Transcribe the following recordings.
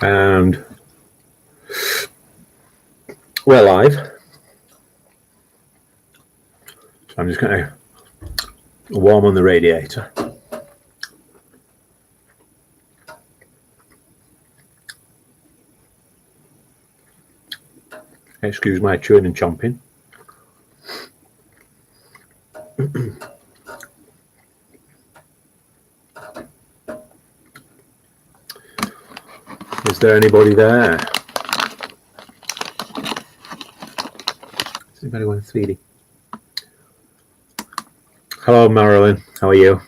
And we're live. So I'm just going to warm on the radiator. Excuse my chewing and chomping. Is there anybody there? Is anybody want 3D? Hello, Marilyn. How are you?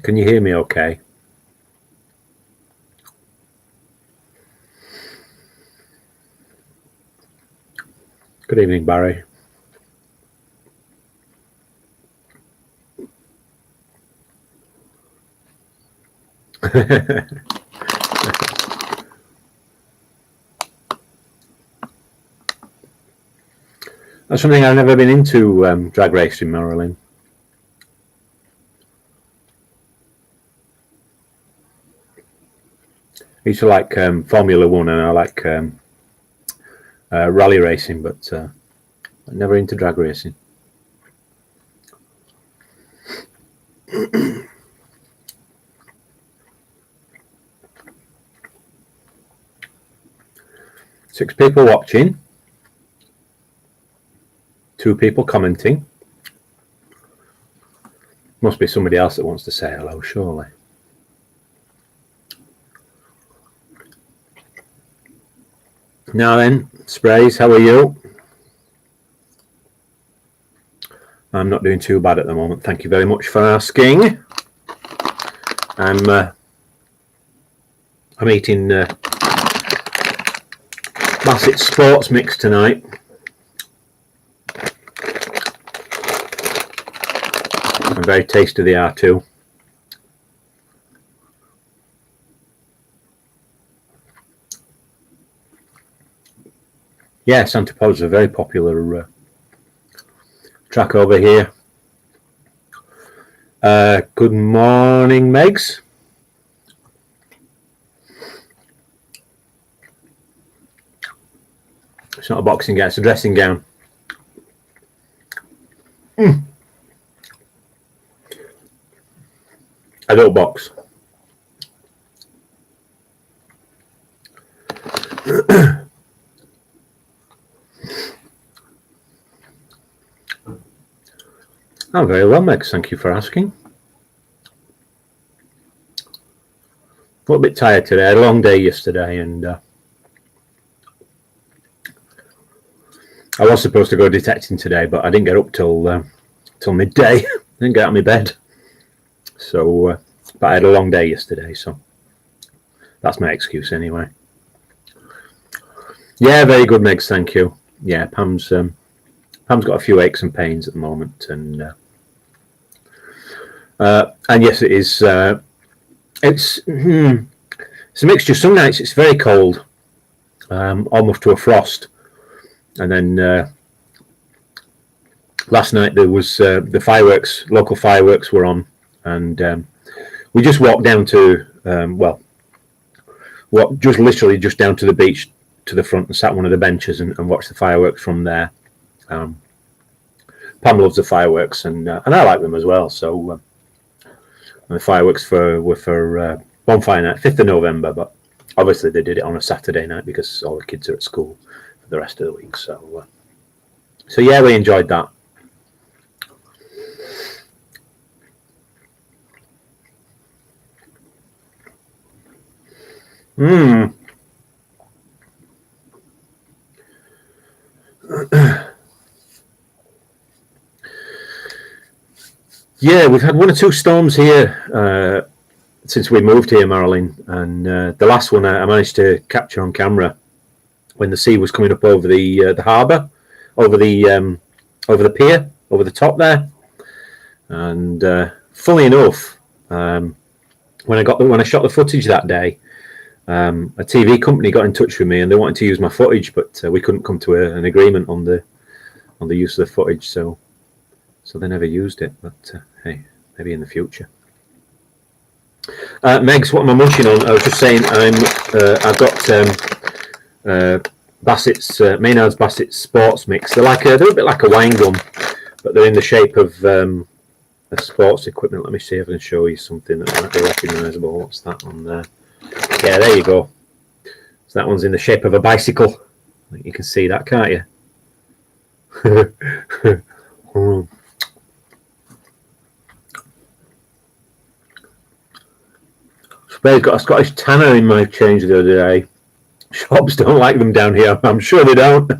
Can you hear me okay? Good evening, Barry. That's something I've never been into, drag racing, Marilyn. I used to like Formula One, and I like rally racing, but never into drag racing. Six people watching, 2 people commenting. Must be somebody else that wants to say hello, surely. Now then, Sprays, how are you? I'm not doing too bad at the moment. Thank you very much for asking. I'm eating Bassett's Sports Mix tonight. And very tasty they are too. Yeah, Santa Paula's a very popular track over here. Good morning, Megs. It's not a boxing gown, it's a dressing gown. Adult box. I'm very well, Megs. Thank you for asking. A little bit tired today. I had a long day yesterday, and I was supposed to go detecting today, but I didn't get up till midday. I didn't get out of my bed. So, but I had a long day yesterday, so that's my excuse anyway. Yeah, very good, Megs. Thank you. Yeah, Pam's got a few aches and pains at the moment, and yes, it is. It's a mixture. Some nights it's very cold, almost to a frost, and then last night there was the fireworks. Local fireworks were on, and we just walked down to just literally just down to the beach to the front and sat on one of the benches and watched the fireworks from there. Pam loves the fireworks, and I like them as well. So the fireworks were for bonfire night, 5th of November, but obviously they did it on a Saturday night because all the kids are at school for the rest of the week. So yeah, we enjoyed that. Yeah, we've had 1 or 2 storms here since we moved here, Marilyn, and the last one I managed to capture on camera when the sea was coming up over the harbour, over the pier, over the top there, and funnily enough, when I shot the footage that day, a TV company got in touch with me and they wanted to use my footage, but we couldn't come to an agreement on the use of the footage, so they never used it. But hey, maybe in the future. Megs, what am I munching on? I was just saying I've got Bassett's Maynard's Bassett's Sports Mix. They're a bit like a wine gum, but they're in the shape of a sports equipment. Let me see if I can show you something that might be recognisable. What's that on there? Yeah, there you go. So that one's in the shape of a bicycle. I think you can see that, can't you? Spray's got a Scottish tanner in my change the other day. Shops don't like them down here. I'm sure they don't.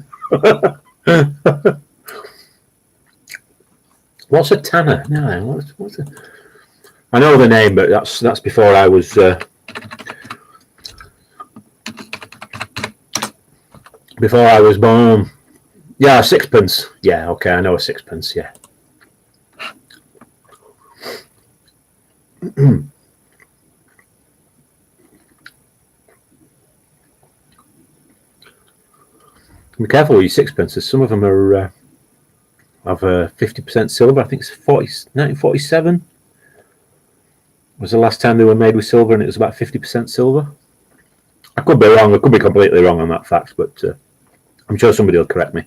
What's a tanner? No, what's a... I know the name, but that's before I was born. Yeah, a sixpence. Yeah, okay, I know a sixpence. Yeah. Be careful with your sixpences. Some of them are have 50% silver. I think it's 1947 was the last time they were made with silver, and it was about 50% silver. I could be wrong. I could be completely wrong on that fact, but I'm sure somebody will correct me.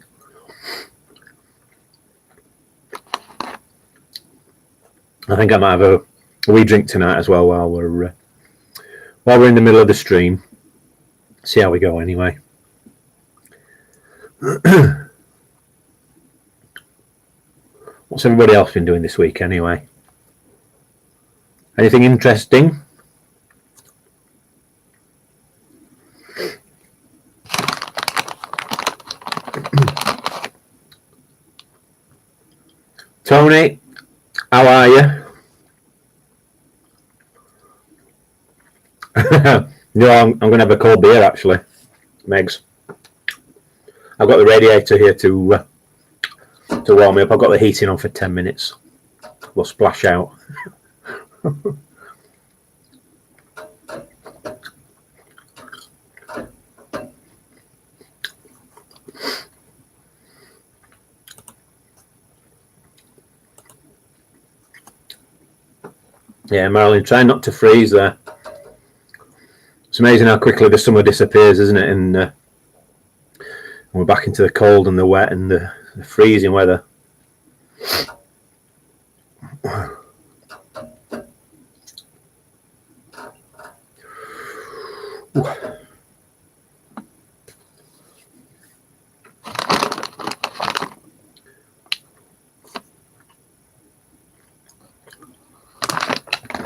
I think I might have a wee drink tonight as well while we're in the middle of the stream. See how we go anyway. What's everybody else been doing this week anyway? Anything interesting? Tony, how are you? No, I'm going to have a cold beer actually, Megs. I've got the radiator here to warm me up. I've got the heating on for 10 minutes. We'll splash out. Yeah, Marilyn, try not to freeze there. It's amazing how quickly the summer disappears, isn't it? And we're back into the cold and the wet and the freezing weather.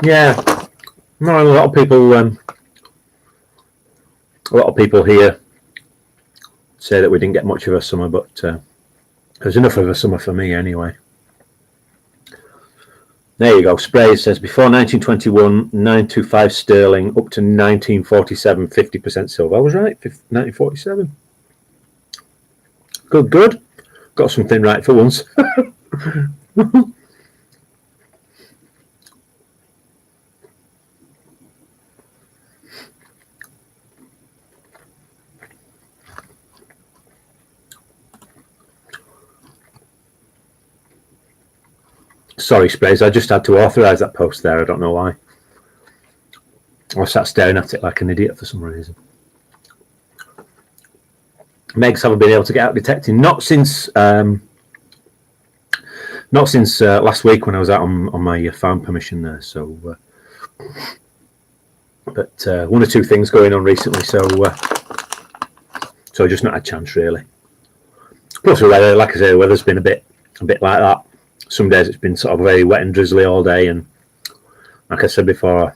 Yeah, no, a lot of people here say that we didn't get much of a summer, but there's enough of a summer for me anyway. There you go. Spray says before 1921, 925 sterling, up to 1947, 50% silver. I was right, 1947. Good. Got something right for once. Sorry, Sprays, I just had to authorise that post there. I don't know why. I sat staring at it like an idiot for some reason. Megs haven't been able to get out detecting. Not since last week when I was out on my farm permission there. So, but one or two things going on recently. So just not a chance really. Plus, the weather, like I say, the weather's been a bit like that. Some days it's been sort of very wet and drizzly all day, and like I said before,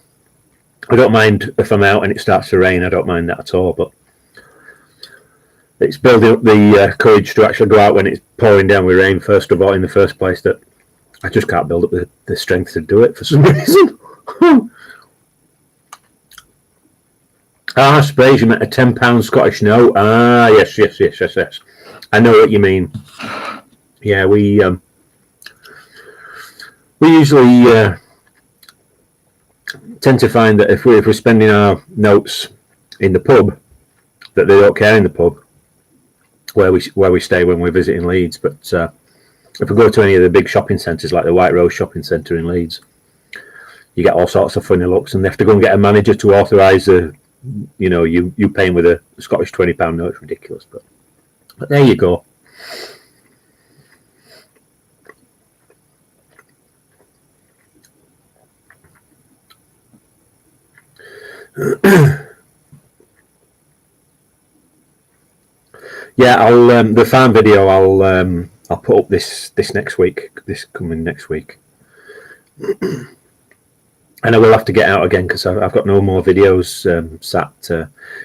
I don't mind if I'm out and it starts to rain. I don't mind that at all, but it's building up the courage to actually go out when it's pouring down with rain first of all in the first place that I just can't build up the strength to do it for some reason. Sprays, you meant a £10 Scottish note. Yes. I know what you mean. Yeah, we usually tend to find that if we're spending our notes in the pub, that they don't care in the pub where we stay when we're visiting Leeds. But if we go to any of the big shopping centres like the White Rose Shopping Centre in Leeds, you get all sorts of funny looks, and they have to go and get a manager to authorise you paying with a Scottish £20 note. It's ridiculous, but there you go. Yeah, I'll the farm video. I'll put up this next week. This coming next week, and I will have to get out again because I've got no more videos sat.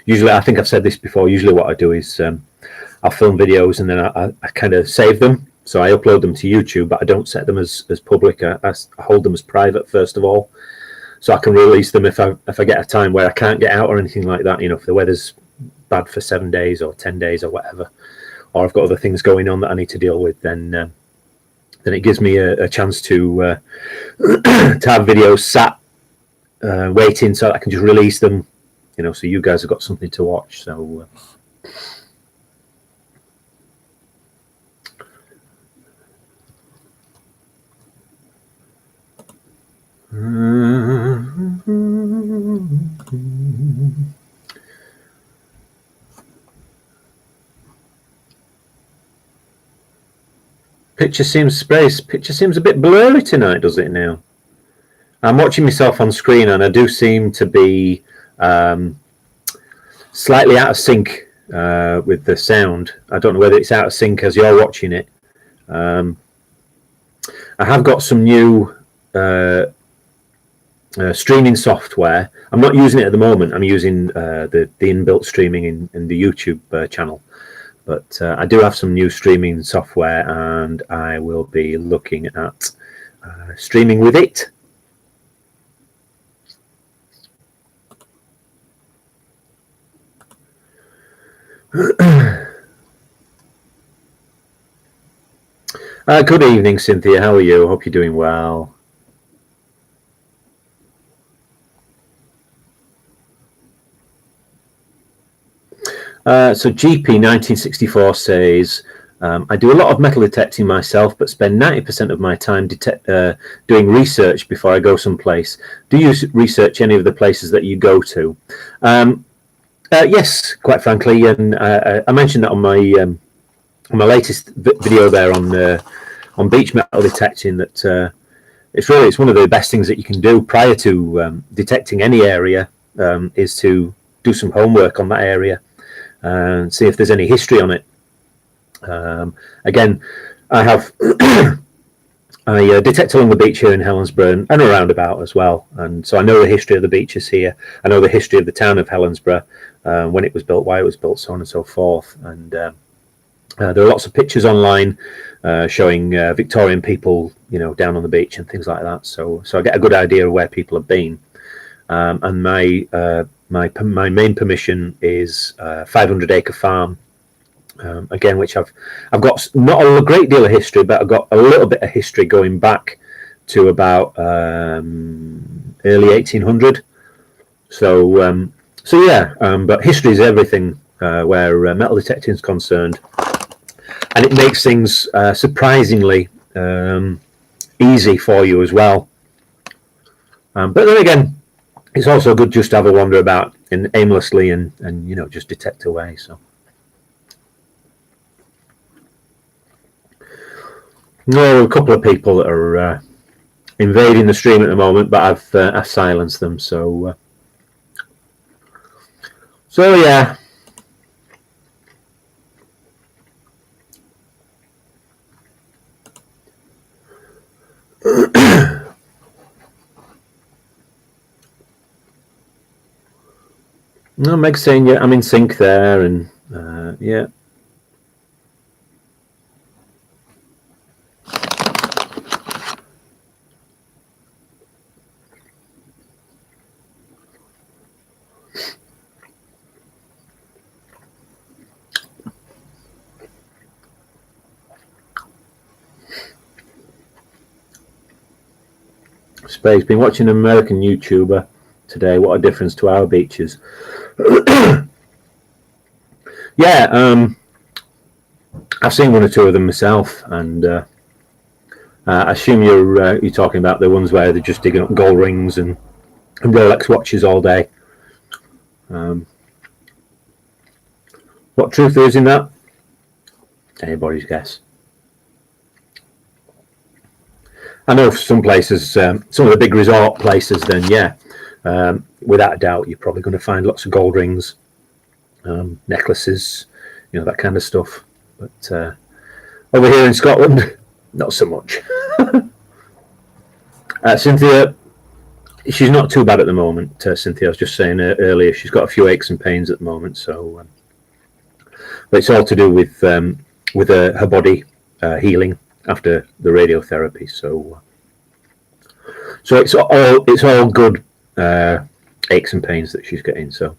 Usually, I think I've said this before. Usually, what I do is I'll film videos and then I kind of save them. So I upload them to YouTube, but I don't set them as public. I hold them as private first of all, so I can release them if I get a time where I can't get out or anything like that. If the weather's bad for 7 days or 10 days or whatever, or I've got other things going on that I need to deal with, then it gives me a chance to have videos sat waiting so that I can just release them, so you guys have got something to watch. So Picture seems a bit blurry tonight, does it now? I'm watching myself on screen and I do seem to be slightly out of sync with the sound. I don't know whether it's out of sync as you're watching it. I have got some new streaming software. I'm not using it at the moment. I'm using the inbuilt streaming in the YouTube channel. But I do have some new streaming software, and I will be looking at streaming with it. Good evening, Cynthia. How are you? I hope you're doing well. So GP1964 says, I do a lot of metal detecting myself, but spend 90% of my time doing research before I go someplace. Do you research any of the places that you go to? Yes, quite frankly, and I mentioned that on my latest video there on beach metal detecting, that it's one of the best things that you can do prior to detecting any area, is to do some homework on that area and see if there's any history on it. Again, I have I detect along the beach here in Helensburgh and around about as well, and so I know the history of the beaches here. I know the history of the town of Helensburgh, when it was built, why it was built, so on and so forth. And there are lots of pictures online showing Victorian people, down on the beach and things like that. So I get a good idea of where people have been. And my main permission is 500-acre farm. Again, which I've got not a great deal of history, but I've got a little bit of history going back to about early 1800. So yeah, but history is everything where metal detecting is concerned, and it makes things surprisingly easy for you as well. But then again, it's also good just to have a wander about aimlessly and just detect away. So. No, a couple of people that are invading the stream at the moment, but I've silenced them. So yeah. No, Meg's saying yeah, I'm in sync there, and yeah. Space. Been watching an American YouTuber today. What a difference to our beaches. Yeah, I've seen one or two of them myself, and I assume you're talking about the ones where they're just digging up gold rings and Rolex watches all day. What truth there is in that? Anybody's guess. I know for some places, some of the big resort places, then yeah, without a doubt, you're probably going to find lots of gold rings, necklaces, that kind of stuff. But over here in Scotland, not so much. Cynthia, she's not too bad at the moment. Cynthia, I was just saying earlier, she's got a few aches and pains at the moment. So, but it's all to do with her body healing after the radiotherapy. So it's all good aches and pains that she's getting. So.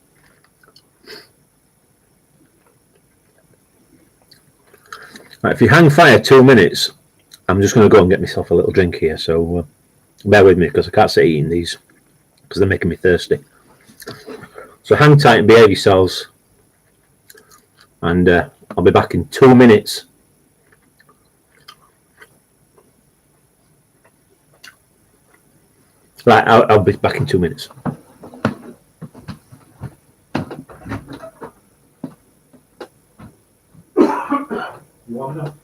Right, if you hang fire 2 minutes, I'm just going to go and get myself a little drink here. So bear with me because I can't sit eating these because they're making me thirsty. So hang tight and behave yourselves. And I'll be back in 2 minutes. Right, I'll be back in 2 minutes. You want enough?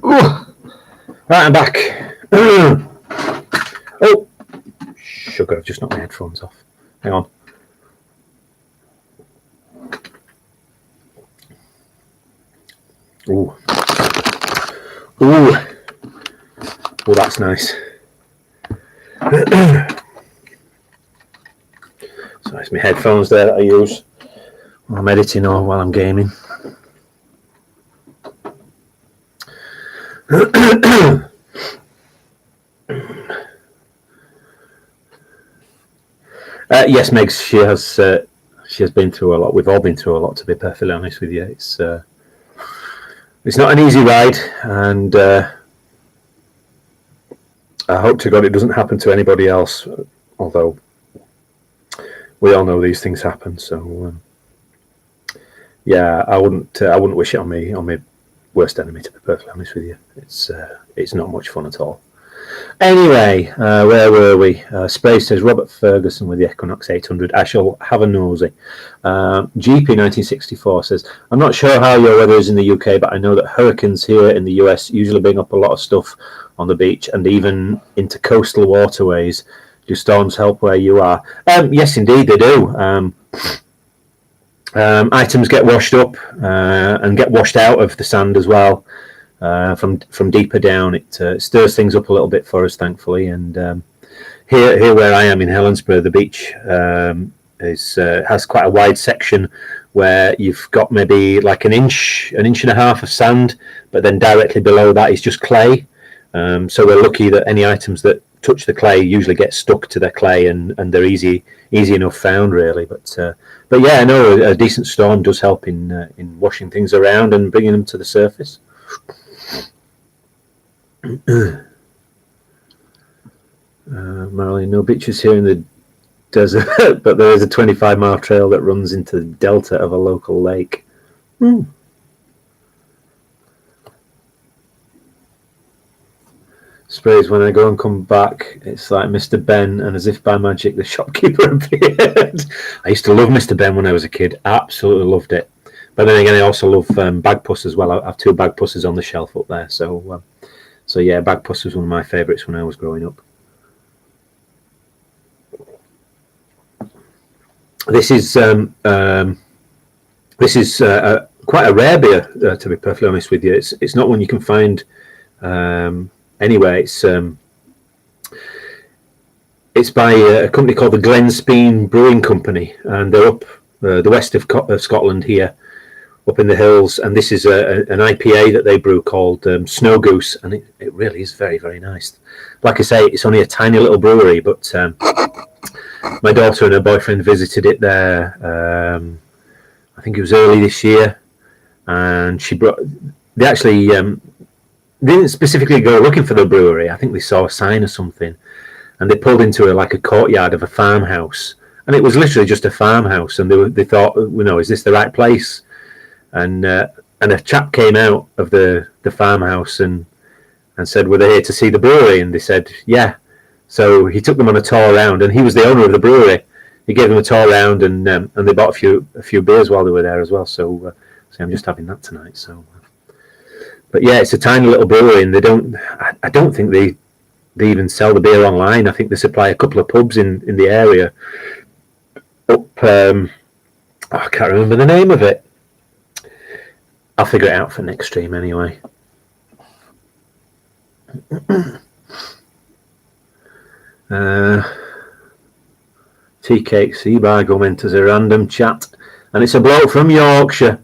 Right, I'm back. Oh, sugar, I've just knocked my headphones off. Hang on. Ooh. Ooh. Oh, that's nice. So it's my headphones there that I use while I'm editing or while I'm gaming. Yes, Megs, she has been through a lot. We've all been through a lot, to be perfectly honest with you. It's not an easy ride, and I hope to God it doesn't happen to anybody else. Although we all know these things happen, so yeah, I wouldn't wish it on my worst enemy, to be perfectly honest with you. It's not much fun at all. Anyway, where were we? Space says Robert Ferguson with the Equinox 800. I shall have a nosy. GP 1964 says, I'm not sure how your weather is in the UK, but I know that hurricanes here in the US usually bring up a lot of stuff on the beach and even into coastal waterways. Do storms help where you are? Yes, indeed, they do. Items get washed up and get washed out of the sand as well. From deeper down, it stirs things up a little bit for us, thankfully. And here where I am in Helensburgh, the beach has quite a wide section where you've got maybe like an inch and a half of sand, but then directly below that is just clay. So we're lucky that any items that touch the clay usually get stuck to the clay, and they're easy enough found really. But yeah, no, a decent storm does help in washing things around and bringing them to the surface. Marilyn, no beaches here in the desert, but there is a 25-mile trail that runs into the delta of a local lake. Sprays when I go and come back, it's like Mr. Ben, and as if by magic the shopkeeper appeared. I used to love Mr. Ben when I was a kid, absolutely loved it. But then again, I also love Bagpuss as well. I have 2 Bagpusses on the shelf up there, so yeah, Bagpuss was one of my favourites when I was growing up. This is quite a rare beer, to be perfectly honest with you. It's not one you can find anywhere. It's by a company called the Glenspeen Brewing Company, and they're up the west of Scotland here, up in the hills. And this is an IPA that they brew called Snow Goose, and it really is very, very nice. Like I say, it's only a tiny little brewery, but my daughter and her boyfriend visited it there. I think it was early this year, and they actually didn't specifically go looking for the brewery. I think they saw a sign or something, and they pulled into a courtyard of a farmhouse, and it was literally just a farmhouse. And they thought, is this the right place? And a chap came out of the farmhouse and said, "Were they here to see the brewery?" And they said, "Yeah." So he took them on a tour around, and he was the owner of the brewery. He gave them a tour around, and they bought a few beers while they were there as well. So I'm just having that tonight. So, but yeah, it's a tiny little brewery, and I don't think they even sell the beer online. I think they supply a couple of pubs in the area. I can't remember the name of it. I'll figure it out for next stream anyway. Tea Cakes Ebargo enters a random chat, and it's a bloke from Yorkshire.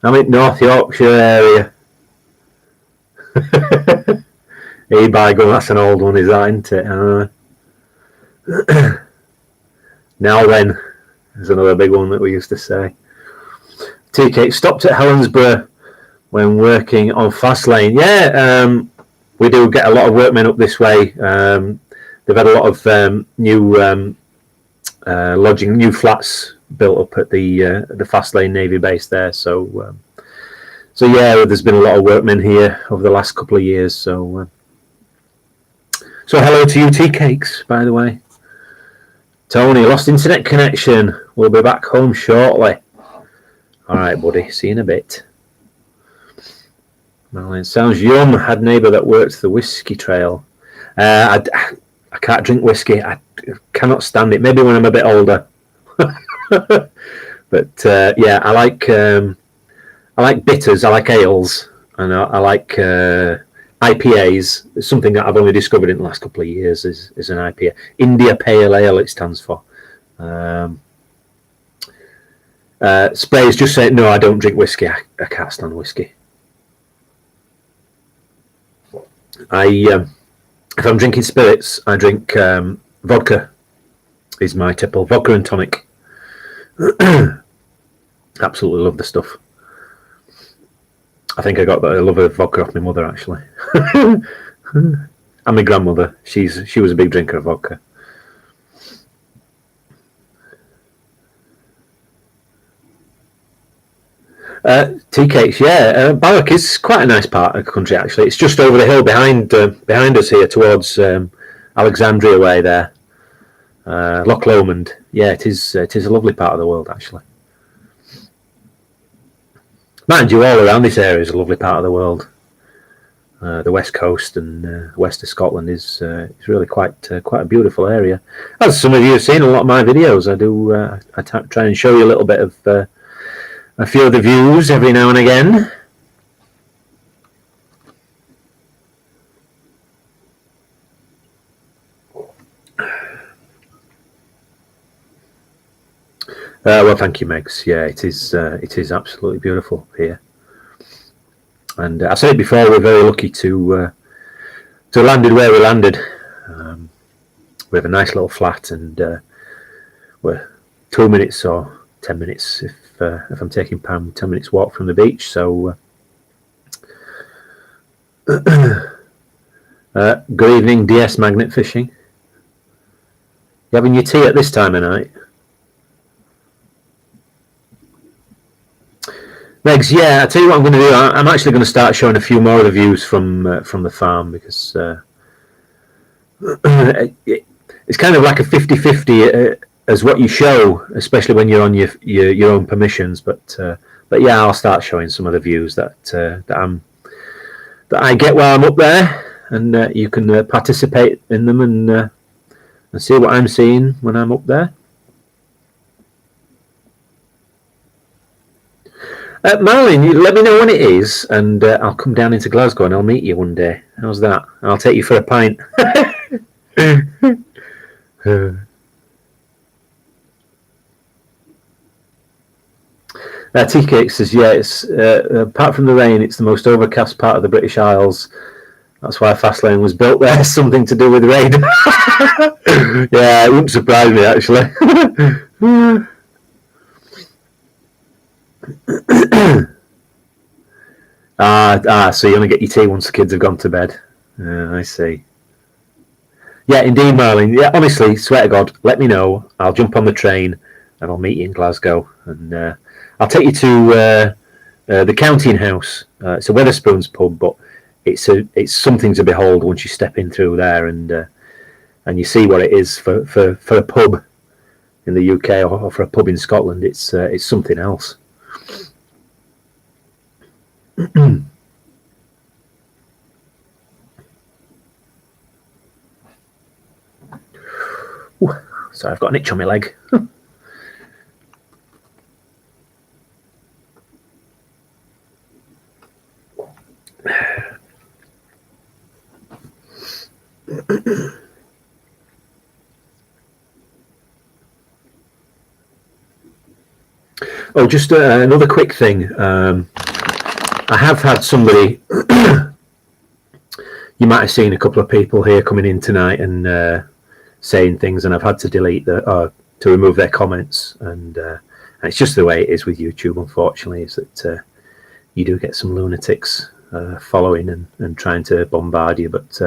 I'm in North Yorkshire area. Ebargo, that's an old one, isn't it? Now then, there's another big one that we used to say. Tea Cake stopped at Helensburgh when working on Fastlane. Yeah, we do get a lot of workmen up this way. They've had a lot of new lodging, new flats built up at the Fastlane Navy base there. So yeah, there's been a lot of workmen here over the last couple of years. So hello to you, Tea Cakes, by the way. Tony, lost internet connection. We'll be back home shortly. All right, buddy. See you in a bit. Marlene, sounds yum. Had a neighbour that worked the whiskey trail. I can't drink whiskey. I cannot stand it. Maybe when I'm a bit older. But yeah, I like bitters. I like ales, and I like IPAs. It's something that I've only discovered in the last couple of years is an IPA. India Pale Ale, it stands for. Sprays just say, no, I don't drink whiskey. I can't stand whiskey. If I'm drinking spirits, I drink vodka. Is my tipple. Vodka and tonic. Absolutely love the stuff. I think I got a love of vodka off my mother, actually. And my grandmother. She was a big drinker of vodka. Tea Cakes, yeah. Ballock is quite a nice part of the country, actually. It's just over the hill behind us here, towards Alexandria way there. Loch Lomond. Yeah, it is a lovely part of the world, actually. Mind you, all around this area is a lovely part of the world. The west coast and west of Scotland is really quite a beautiful area. As some of you have seen a lot of my videos, I try and show you a little bit of a few of the views every now and again. Well, thank you, Megs. Yeah, it is absolutely beautiful here. And I said it before, we're very lucky to landed where we landed. we have a nice little flat, and we're 2 minutes or 10 minutes if I'm taking Pam, 10 minutes walk from the beach. So good evening, DS Magnet Fishing. You having your tea at this time of night? Megs, yeah, I tell you what I'm going to do. I'm actually going to start showing a few more of the views from the farm, because it's kind of like a 50-50 as what you show, especially when you're on your own permissions. But yeah, I'll start showing some of the views that I get while I'm up there, and you can participate in them and see what I'm seeing when I'm up there. Marlene, let me know when it is, and I'll come down into Glasgow and I'll meet you one day. How's that? I'll take you for a pint. Tea Cake says, yeah, it's apart from the rain, it's the most overcast part of the British Isles. That's why Fastlane was built there. Something to do with rain. Yeah, it wouldn't surprise me, actually. So you only get your tea once the kids have gone to bed. I see. Yeah, indeed, Marlene. Yeah, honestly, swear to God, let me know. I'll jump on the train and I'll meet you in Glasgow, and I'll take you to the Counting House. It's a Wetherspoons pub, but it's something to behold once you step in through there and you see what it is for a pub in the UK or for a pub in Scotland. It's something else. Sorry, I've got an itch on my leg. Oh, just another quick thing. I have had somebody, you might have seen a couple of people here coming in tonight and saying things, and I've had to delete to remove their comments, and it's just the way it is with YouTube, unfortunately, is that you do get some lunatics following and trying to bombard you, but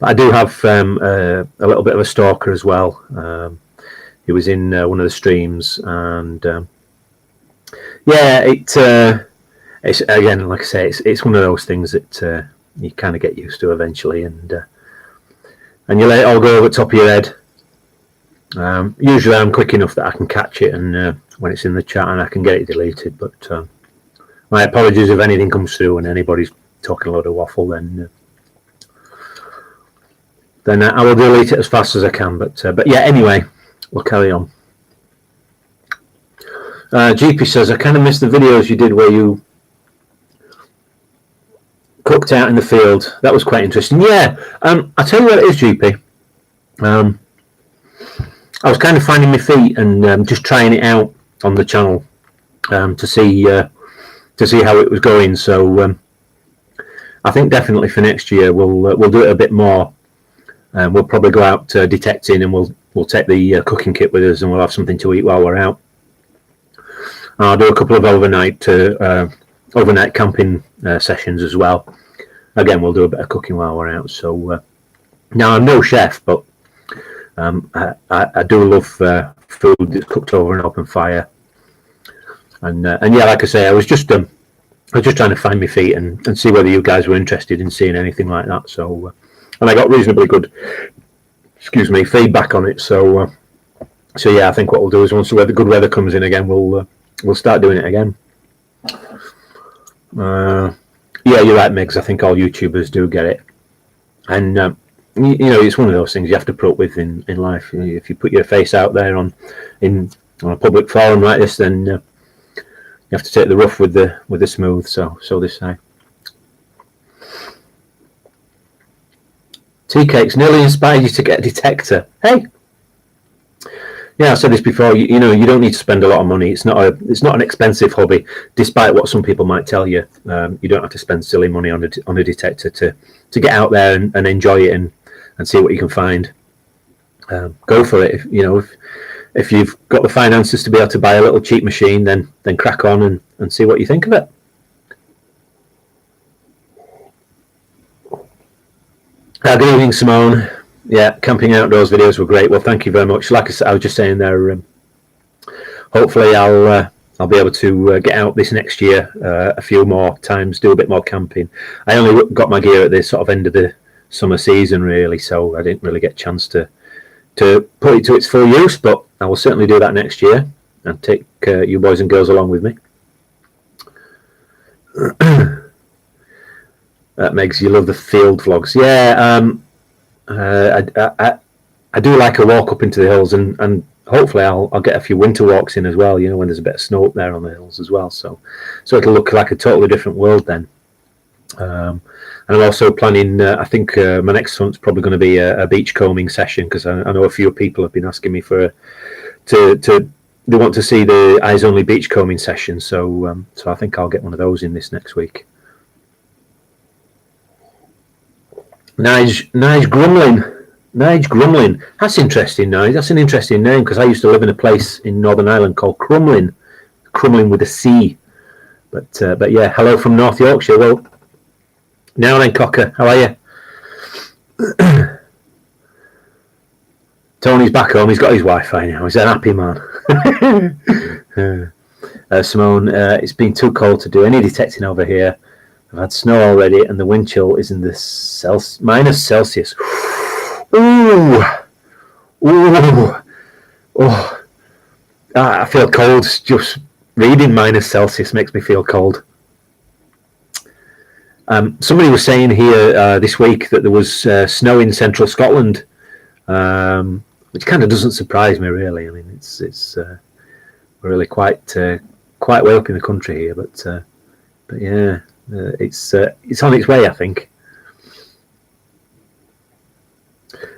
I do have a little bit of a stalker as well. He was in one of the streams, and yeah, it's again, like I say, it's one of those things that you kind of get used to eventually, and you let it all go over the top of your head. Usually I'm quick enough that I can catch it, and when it's in the chat, and I can get it deleted. But my apologies if anything comes through and anybody's talking a load of waffle, then I will delete it as fast as I can. But yeah, anyway, we'll carry on. GP says, I kind of missed the videos you did where you cooked out in the field. That was quite interesting. Yeah, I'll tell you what it is, GP. I was kind of finding my feet and just trying it out on the channel to see how it was going. So I think definitely for next year we'll do it a bit more. We'll probably go out detecting, and we'll take the cooking kit with us, and we'll have something to eat while we're out. I'll do a couple of overnight camping sessions as well. Again, we'll do a bit of cooking while we're out. So now I'm no chef, but I do love food that's cooked over an open fire. And yeah, like I say, I was just trying to find my feet and see whether you guys were interested in seeing anything like that. So and I got reasonably good, feedback on it. So yeah, I think what we'll do is once the good weather comes in again, we'll start doing it again. Yeah, you're right, Migs. I think all YouTubers do get it, and you know, it's one of those things you have to put up with in life. If you put your face out there on a public forum like this, then you have to take the rough with the smooth. So they say. Tea Cakes nearly inspired you to get a detector. Hey. Yeah, I've said this before. You know, you don't need to spend a lot of money. It's not an expensive hobby, despite what some people might tell you. You don't have to spend silly money on a detector to get out there and enjoy it and see what you can find. go for it. If you've got the finances to be able to buy a little cheap machine, then crack on and see what you think of it. Good evening, Simone. Yeah, camping outdoors videos were great. Well, thank you very much. Like I said, I was just saying there, hopefully I'll be able to get out this next year a few more times, do a bit more camping. I only got my gear at the sort of end of the summer season, really, so I didn't really get a chance to put it to its full use, but I will certainly do that next year and take you boys and girls along with me. Megs, you love the field vlogs. Yeah, I do like a walk up into the hills, and hopefully I'll get a few winter walks in as well, when there's a bit of snow up there on the hills as well. So it'll look like a totally different world then. And I'm also planning, I think my next one's probably going to be a beach combing session, because I know a few people have been asking me they want to see the eyes only beach combing session. So I think I'll get one of those in this next week. Nige Grumlin. That's interesting, Nige. That's an interesting name, because I used to live in a place in Northern Ireland called Crumlin with a C. But yeah, hello from North Yorkshire. Well, now then, Cocker, how are you? Tony's back home. He's got his Wi-Fi now. He's a happy man. Simone, it's been too cold to do any detecting over here. I've had snow already, and the wind chill is in the minus Celsius. Ooh. Oh. I feel cold. Just reading minus Celsius makes me feel cold. Somebody was saying here this week that there was snow in central Scotland, which kind of doesn't surprise me, really. I mean, it's we're really quite way up in the country here, but yeah, it's on its way, I think.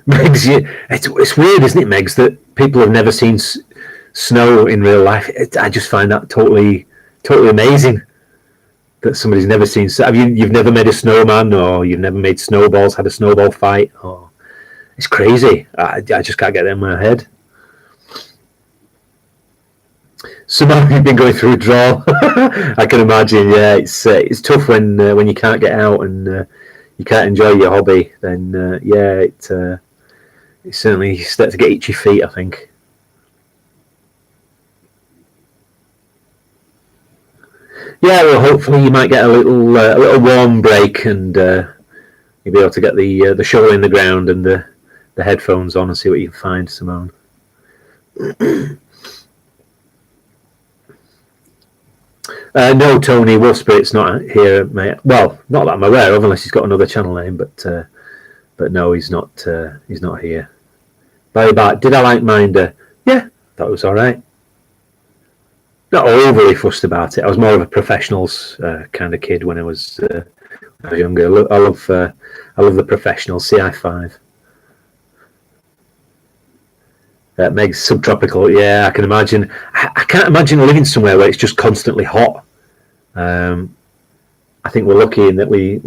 Megs, it's weird, isn't it, Megs, that people have never seen snow in real life. I just find that totally amazing. That somebody's never seen. You've never made a snowman, or you've never made snowballs, had a snowball fight. Oh, it's crazy. I just can't get them in my head. Somehow you've been going through a draw. I can imagine. Yeah, it's tough when you can't get out and you can't enjoy your hobby. Then yeah, it certainly starts to get itchy feet, I think. Yeah, well, hopefully you might get a little warm break, and you'll be able to get the shovel in the ground and the headphones on and see what you can find, Simone. No, Tony, Wolf Spirit's not here, mate. Well, not that I'm aware of, unless he's got another channel name. But no, he's not. He's not here. Bye bye. Did I like Minder? Yeah, thought it was all right. Not overly fussed about it. I was more of a professionals kind of kid when I was younger. I love the professionals. CI5. Meg's subtropical. Yeah, I can imagine. I can't imagine living somewhere where it's just constantly hot. I think we're lucky in that we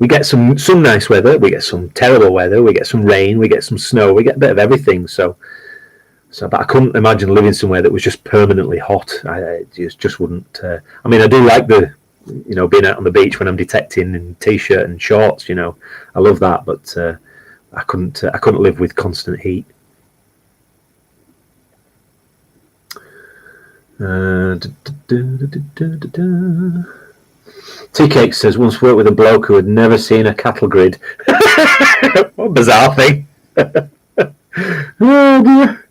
get some nice weather, we get some terrible weather, we get some rain, we get some snow, we get a bit of everything. So, but I couldn't imagine living somewhere that was just permanently hot. I just wouldn't. I mean, I do like being out on the beach when I'm detecting in t-shirt and shorts. I love that, but I couldn't live with constant heat. Tea-Cake says, once worked with a bloke who had never seen a cattle grid. What a bizarre thing. Oh dear.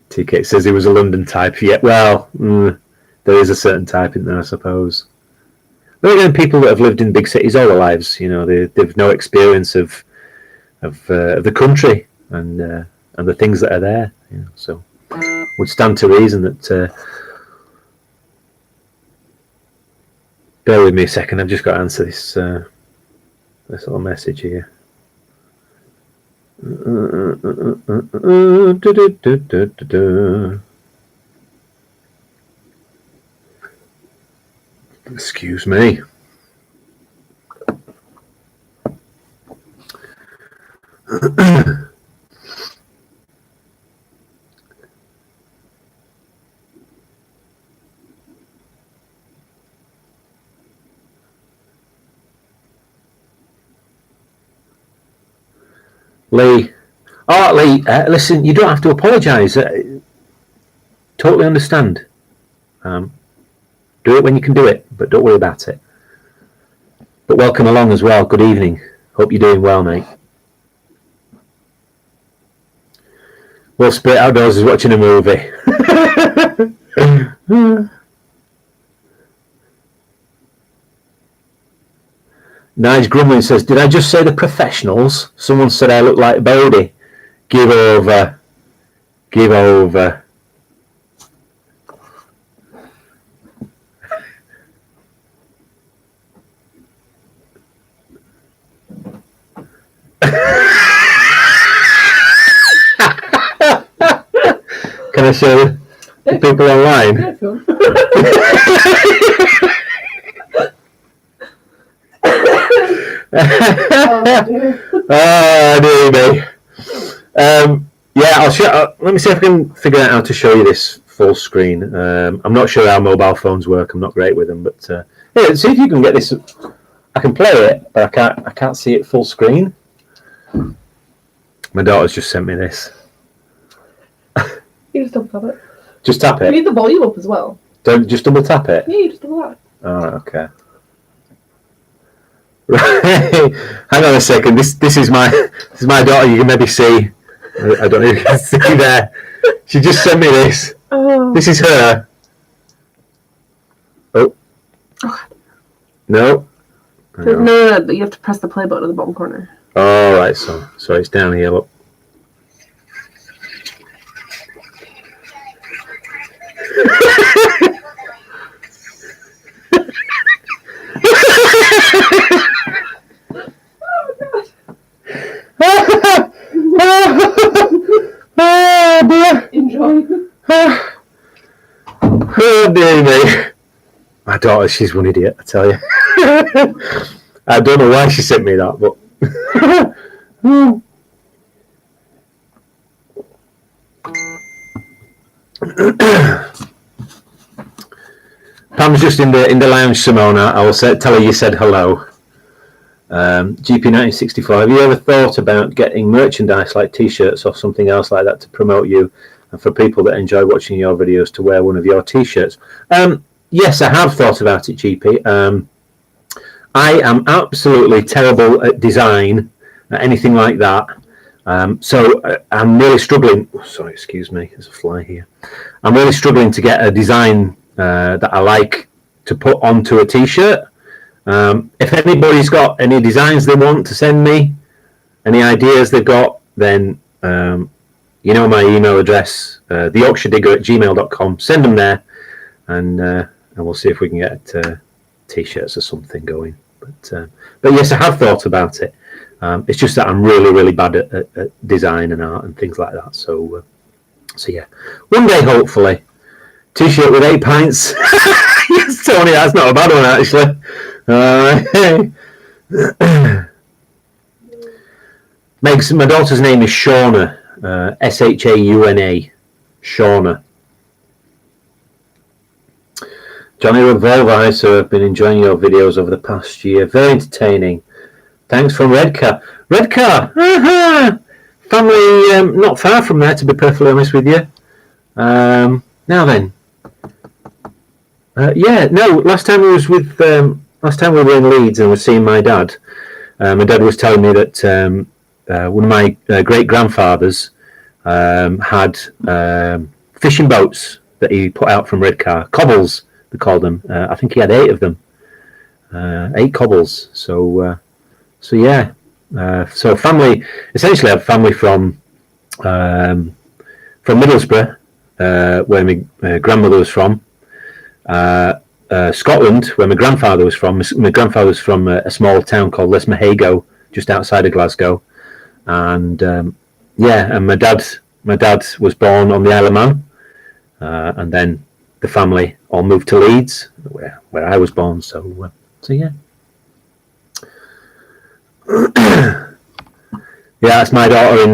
Tea-Cake says he was a London type. Yeah, well, there is a certain type in there, I suppose. But again, people that have lived in big cities all their lives, they've no experience of the country and the things that are there. So would stand to reason that. Bear with me a second. I've just got to answer this little message here. Excuse me. Lee. Oh, Lee, listen, you don't have to apologise. Totally understand. Do it when you can do it, but don't worry about it. But welcome along as well. Good evening. Hope you're doing well, mate. Will Spirit Outdoors is watching a movie. Nige Grumlin says, did I just say the professionals? Someone said I look like Bodie. Give over. Give over. Can I show the people online? Oh, dear me. Yeah, I'll show. Let me see if I can figure out how to show you this full screen. I'm not sure how mobile phones work. I'm not great with them, but yeah, see if you can get this. I can play it, but I can't see it full screen. My daughter's just sent me this. You just double tap it. Just tap it. You need the volume up as well. Don't just double tap it. Yeah, you just double tap. Oh, okay. Right. Hang on a second. This is my daughter. You can maybe see. I don't know if you can see there. She just sent me this. Oh. This is her. Oh. No. No, you have to press the play button at the bottom corner. Oh, right. So it's down here. Look. Oh dear. Enjoy. Oh dear me. My daughter, she's one idiot, I tell you. I don't know why she sent me that, but Pam's just in the lounge, Simona. I will tell her you said hello. GP1965, have you ever thought about getting merchandise like t-shirts or something else like that to promote you and for people that enjoy watching your videos to wear one of your t-shirts? Yes, I have thought about it, GP. I am absolutely terrible at design, anything like that. So I'm really struggling. Oh, sorry, excuse me, there's a fly here. I'm really struggling to get a design that I like to put onto a t-shirt. If anybody's got any designs they want to send me, any ideas they've got, then you know my email address, theyorkshiredigger@gmail.com. Send them there, and we'll see if we can get t-shirts or something going. But yes, I have thought about it. It's just that I'm really, really bad at design and art and things like that. So yeah, one day hopefully. T-shirt with 8 pints. Yes, Tony, that's not a bad one actually. Meg's, my daughter's name is Shauna, Shauna. Shauna. Johnny Revolver, so I've been enjoying your videos over the past year. Very entertaining. Thanks from Redcar. Redcar! Family not far from there, to be perfectly honest with you. Now then. Last time we were in Leeds and was seeing my dad. My dad was telling me that one of my great-grandfathers had fishing boats that he put out from Redcar. Cobbles, they called them. I think he had 8 of them. 8 cobbles. So yeah. So family, essentially I have family from Middlesbrough, where my grandmother was from. Scotland, where my grandfather was from. My grandfather was from a small town called Lesmahago, just outside of Glasgow. And and my dad was born on the Isle of Man, and then the family all moved to Leeds, where I was born. So yeah. Yeah, that's my daughter in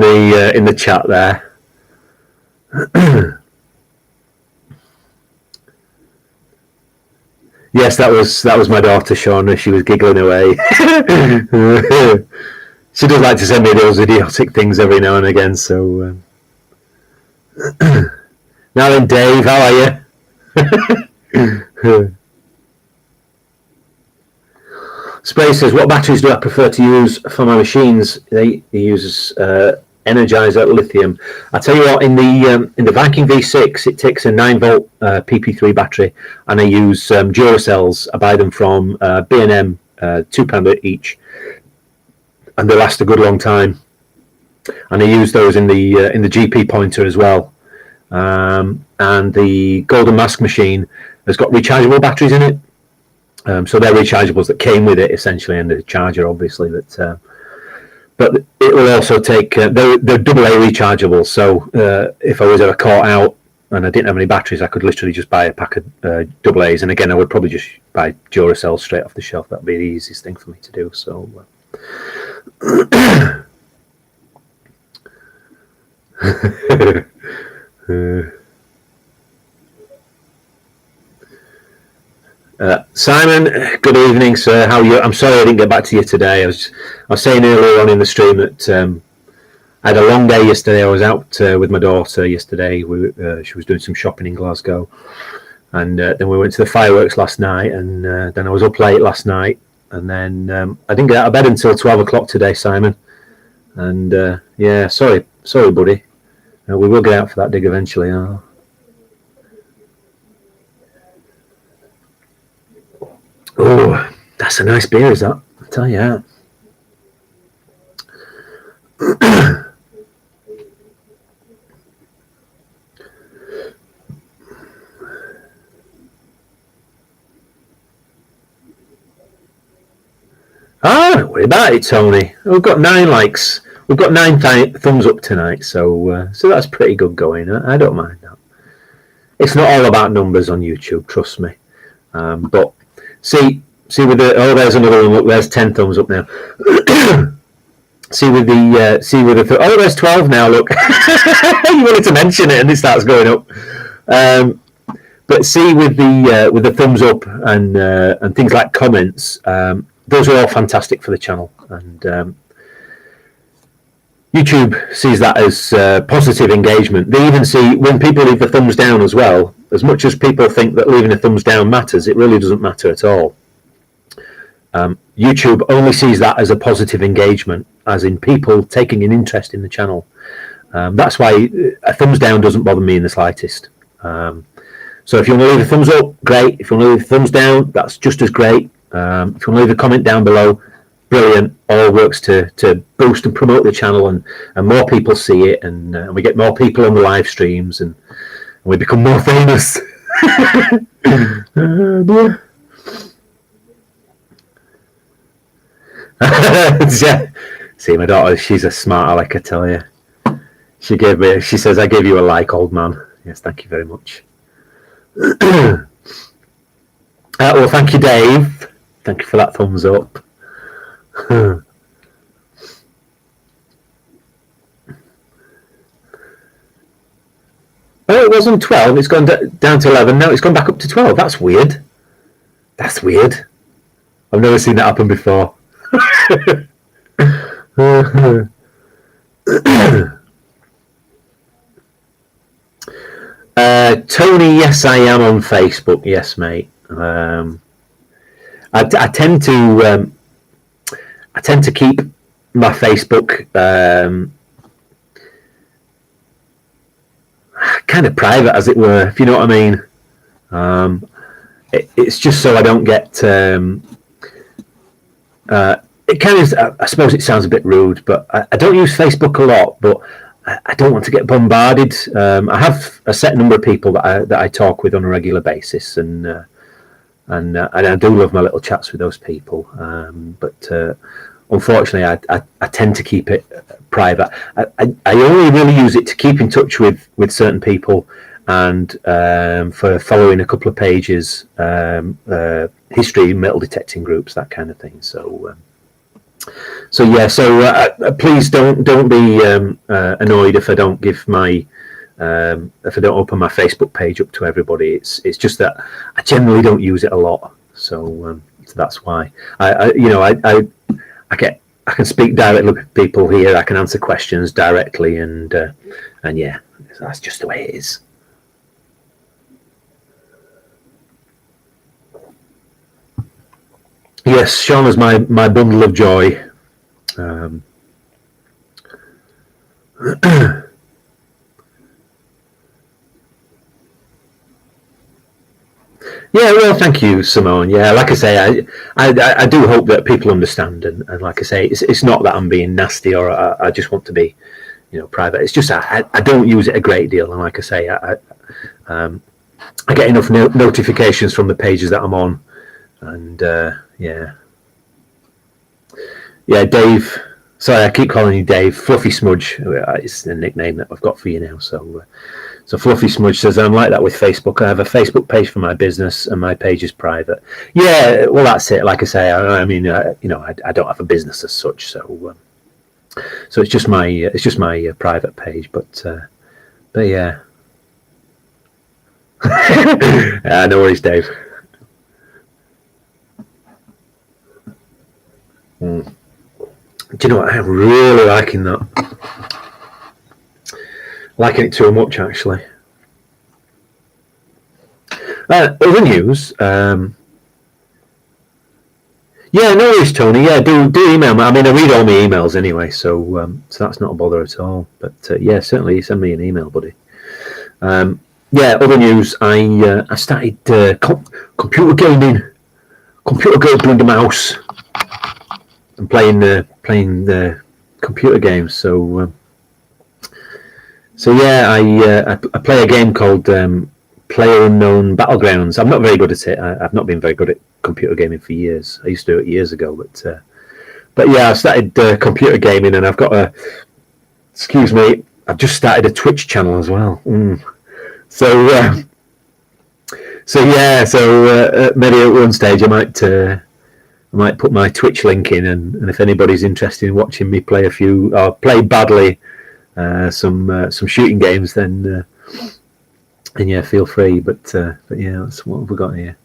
the chat there. Yes, that was my daughter, Shauna. She was giggling away. She does like to send me those idiotic things every now and again. So now then, Dave, how are you? Spray says, what batteries do I prefer to use for my machines? He uses Energizer lithium. I tell you what, in the Viking V6, it takes a 9-volt PP3 battery, and I use Duracells. I buy them from B&M, £2 each, and they last a good long time. And I use those in the GP pointer as well. And the Golden Mask machine has got rechargeable batteries in it. So they're rechargeables that came with it essentially, and the charger obviously. But it will also take they're AA rechargeable. So if I was ever caught out and I didn't have any batteries, I could literally just buy a pack of AA's. And again, I would probably just buy Duracell straight off the shelf. That'd be the easiest thing for me to do. So. Simon, good evening, sir. How are you? I'm sorry I didn't get back to you today. I was saying earlier on in the stream that I had a long day yesterday. I was out with my daughter yesterday. She was doing some shopping in Glasgow, and then we went to the fireworks last night, and then I was up late last night, and then I didn't get out of bed until 12 o'clock today, Simon. And yeah, sorry, buddy. We will get out for that dig eventually. Oh, that's a nice beer, is that? I tell you. Don't worry about it, Tony. We've got 9 likes. We've got 9 thumbs up tonight, so that's pretty good going. I don't mind that. It's not all about numbers on YouTube, trust me. But see with the there's another one. Look, there's 10 thumbs up now. see with the there's 12 now. Look, you wanted to mention it and it starts going up. But see with the thumbs up and things like comments, those are all fantastic for the channel, and YouTube sees that as positive engagement. They even see when people leave the thumbs down as well. As much as people think that leaving a thumbs down matters, it really doesn't matter at all. YouTube only sees that as a positive engagement, as in people taking an interest in the channel. That's why a thumbs down doesn't bother me in the slightest. So if you want to leave a thumbs up, great. If you want to leave a thumbs down, that's just as great. If you want to leave a comment down below, brilliant. All works to boost and promote the channel, and more people see it, and we get more people on the live streams, and we become more famous. See, my daughter, she's a smart aleck, I tell you. She says, I gave you a like, old man. Yes, thank you very much. Well, thank you, Dave. Thank you for that thumbs up. Oh, it was on 12. It's gone down to 11. Now it's gone back up to 12. That's weird. That's weird. I've never seen that happen before. Tony, yes, I am on Facebook. Yes, mate. I tend to keep my Facebook kind of private, as it were, if you know what I mean. It's just so I don't get. It kind of, I suppose it sounds a bit rude, but I don't use Facebook a lot, but I don't want to get bombarded. I have a set number of people that I talk with on a regular basis, and I do love my little chats with those people. But unfortunately, I tend to keep it private. I only really use it to keep in touch with certain people, and for following a couple of pages, history, metal detecting groups, that kind of thing. So yeah. So please don't be annoyed if I don't give my if I don't open my Facebook page up to everybody. It's just that I generally don't use it a lot, so that's why I get I can speak directly with people here. I can answer questions directly, and yeah, that's just the way it is. Yes, Sean is my bundle of joy. Yeah, well, thank you, Simone. Yeah, like I say, I do hope that people understand, and like I say, it's not that I'm being nasty or I just want to be, private. It's just I don't use it a great deal, and like I say, I get enough notifications from the pages that I'm on, and yeah, Dave. Sorry, I keep calling you Dave. Fluffy Smudge. It's the nickname that I've got for you now. So Fluffy Smudge says, I'm like that with Facebook. I have a Facebook page for my business and my page is private. Yeah, well, that's it. Like I say, I mean, I don't have a business as such. So it's just my private page. But yeah. No worries, Dave. Do you know what? I'm really liking that. Liking it too much, actually. Other news. Yeah, no worries, Tony. Yeah, do email me. I mean, I read all my emails anyway, so that's not a bother at all. But yeah, certainly send me an email, buddy. Yeah, other news. I started computer gaming. Computer gaming with the mouse. And playing the computer games. So yeah, I play a game called PlayerUnknown Battlegrounds. I'm not very good at it. I've not been very good at computer gaming for years. I used to do it years ago, but yeah, I started computer gaming, and I've got excuse me, I've just started a Twitch channel as well. So yeah, maybe at one stage I might put my Twitch link in, and if anybody's interested in watching me play play badly some shooting games, then yeah, feel free. But yeah, that's what have we got here.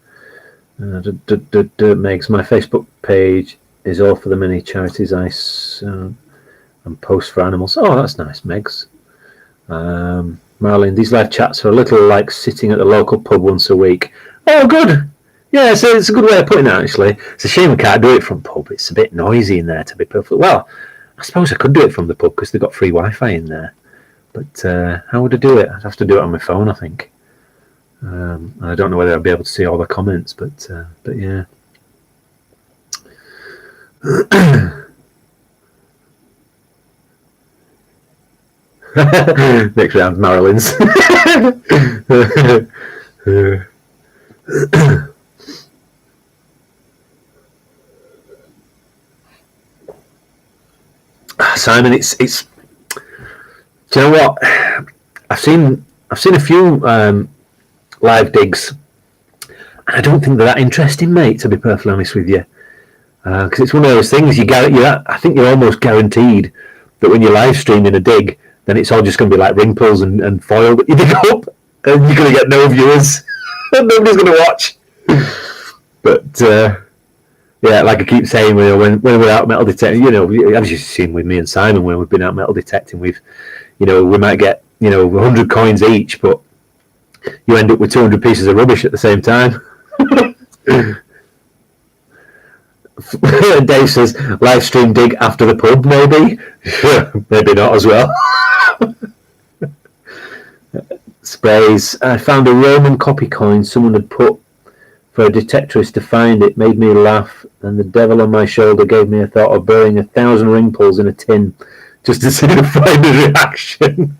Megs, my Facebook page is all for the many charities I and post for animals. Oh, that's nice, Megs. Marilyn, these live chats are a little like sitting at the local pub once a week. Oh, good. Yeah, so it's a good way of putting it, actually. It's a shame we can't do it from pub. It's a bit noisy in there, to be perfect. Well, I suppose I could do it from the pub because they've got free Wi-Fi in there. But how would I do it? I'd have to do it on my phone, I think. And I don't know whether I'll be able to see all the comments, but yeah. Next round, Marilyn's. Simon, it's. Do you know what? I've seen a few live digs. I don't think they're that interesting, mate. To be perfectly honest with you, because it's one of those things. I think you're almost guaranteed that when you're live streaming a dig, then it's all just going to be like ring pulls and foil that you dig up, and you're going to get no viewers. Nobody's going to watch. But yeah, like I keep saying, when we're out metal detecting, as you've seen with me and Simon, when we've been out metal detecting, we might get 100 coins each, but you end up with 200 pieces of rubbish at the same time. Dave says, live stream dig after the pub, maybe? Maybe not as well. Sprays. I found a Roman copy coin someone had put for a detectorist to find it. Made me laugh, and the devil on my shoulder gave me a thought of burying 1,000 ring pulls in a tin just to see the finder's reaction.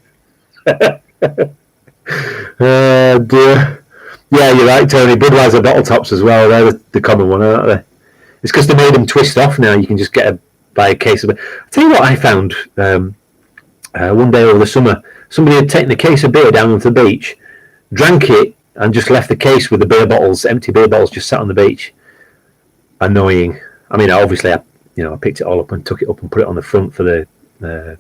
Dear. Yeah, you're right, Tony. Budweiser bottle tops as well. They're the common one, aren't they? It's because they made them twist off now. You can just buy a case of it. I'll tell you what I found one day over the summer. Somebody had taken a case of beer down onto the beach, drank it, and just left the case with the beer bottles, empty beer bottles, just sat on the beach. Annoying. I mean, obviously, I picked it all up and took it up and put it on the front for the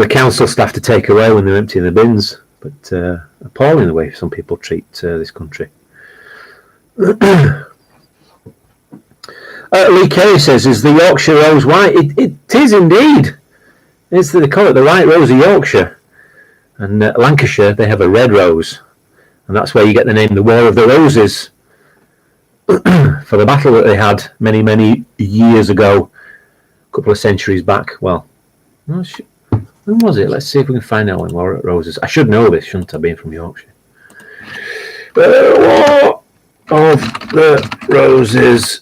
council staff to take away when they're emptying the bins. But appalling the way some people treat this country. Lee Carey says, is the Yorkshire rose white? It is indeed. They call it the white rose of Yorkshire. And Lancashire, they have a red rose. And that's where you get the name the War of the Roses. For the battle that they had many, many years ago. A couple of centuries back. Well, when was it? Let's see if we can find out when War of the Roses. I should know this, shouldn't I, being from Yorkshire? War of the Roses.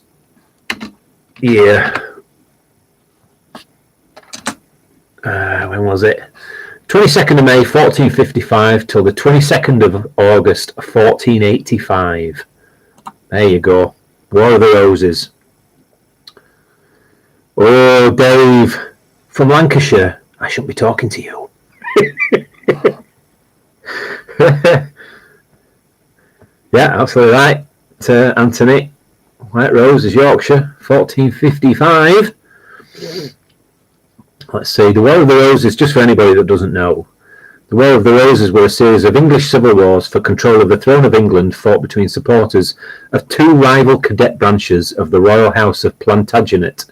Yeah. When was it? 22nd of May 1455 till the 22nd of August 1485. There you go. War of the Roses. Oh, Dave, from Lancashire, I shouldn't be talking to you. Yeah, absolutely right, Anthony. White Roses, Yorkshire, 1455. Let's see, the War of the Roses, just for anybody that doesn't know, the War of the Roses were a series of English civil wars for control of the throne of England fought between supporters of two rival cadet branches of the Royal House of Plantagenet,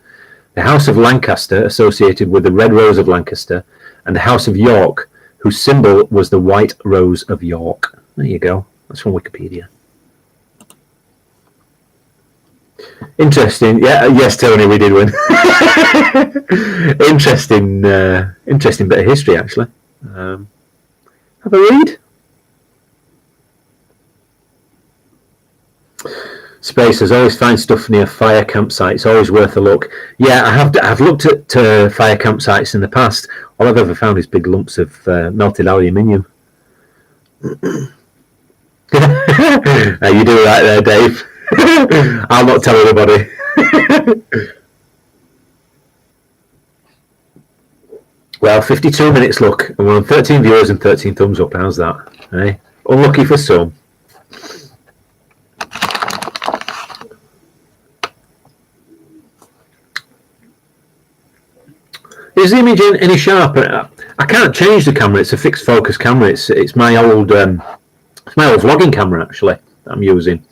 the House of Lancaster, associated with the Red Rose of Lancaster, and the House of York, whose symbol was the White Rose of York. There you go. That's from Wikipedia. Interesting. Yeah, yes, Tony, we did win. Interesting bit of history, actually. Have a read. Spacers always find stuff near fire campsites. Always worth a look. Yeah, I've looked at fire campsites in the past. All I've ever found is big lumps of melted aluminium. You do right there, Dave. I'll not tell anybody. Well, 52 minutes, look, and we're on 13 viewers and 13 thumbs up. How's that? Eh? Unlucky for some. Is the image any sharper? I can't change the camera. It's a fixed focus camera. It's my old vlogging camera actually that I'm using.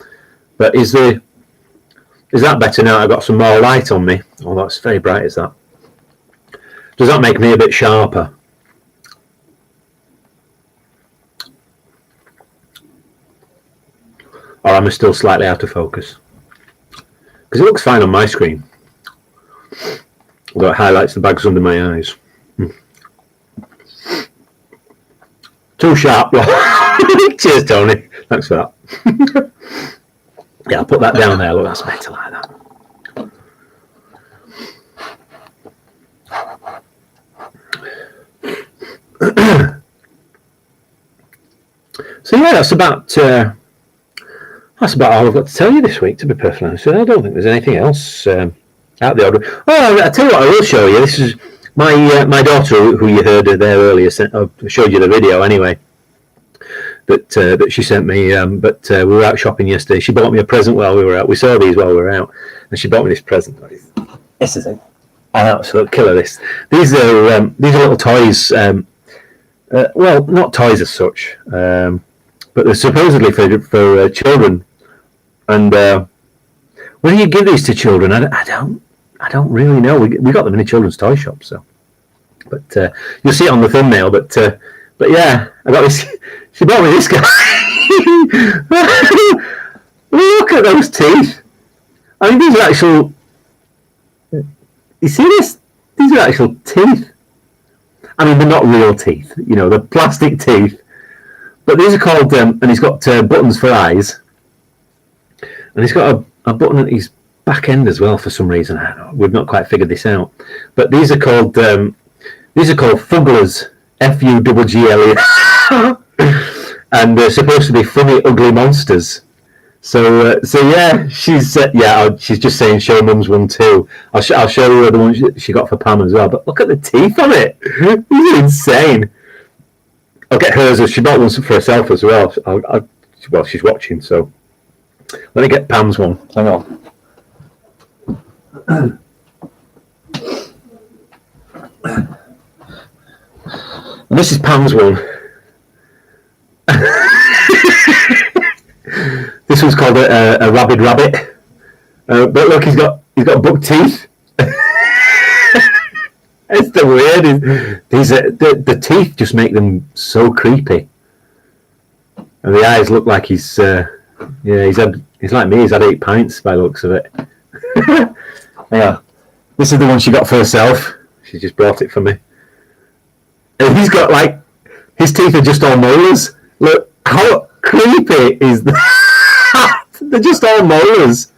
But is that better now? I've got some more light on me. Oh, that's very bright. Is that? Does that make me a bit sharper? Or am I still slightly out of focus? Because it looks fine on my screen. Although it highlights the bags under my eyes. Too sharp. Cheers, Tony. Thanks for that. Yeah, I'll put that down there. Look, that's better like that. So yeah, that's about all I've got to tell you this week. To be perfectly honest, I don't think there's anything else out the order. Oh, I tell you what, I will show you. This is my daughter, who you heard there earlier. I showed you the video anyway. That she sent me. But we were out shopping yesterday. She bought me a present while we were out. We saw these while we were out, and she bought me this present. This is an absolute killer. These are little toys. Well, not toys as such, but they're supposedly for children. And when you give these to children, I don't really know. We got them in a children's toy shop, so. But you'll see it on the thumbnail. But yeah, I got this. She bought me this guy. Look at those teeth. I mean, these are actual. You see this? These are actual teeth. I mean, they're not real teeth. You know, they're plastic teeth. But these are called. And he's got buttons for eyes. And he's got a button at his back end as well for some reason. We've not quite figured this out. But these are called Fugglers. Fuggle. And they're supposed to be funny, ugly monsters. So yeah, she's just saying show Mum's one too. I'll show you the one she got for Pam as well. But look at the teeth on it. These are insane. I'll get hers. She bought one for herself as well. Well, she's watching, so let me get Pam's one. Hang on. And this is Pam's one. This one's called a rabid rabbit. But look, he's got He's got buck teeth. It's the weirdest. The teeth just make them so creepy, and the eyes look like he's like me. He's had 8 pints by the looks of it. Yeah, this is the one she got for herself. She just brought it for me, and he's got like his teeth are just all molars. Look how creepy is that? They're just all molars.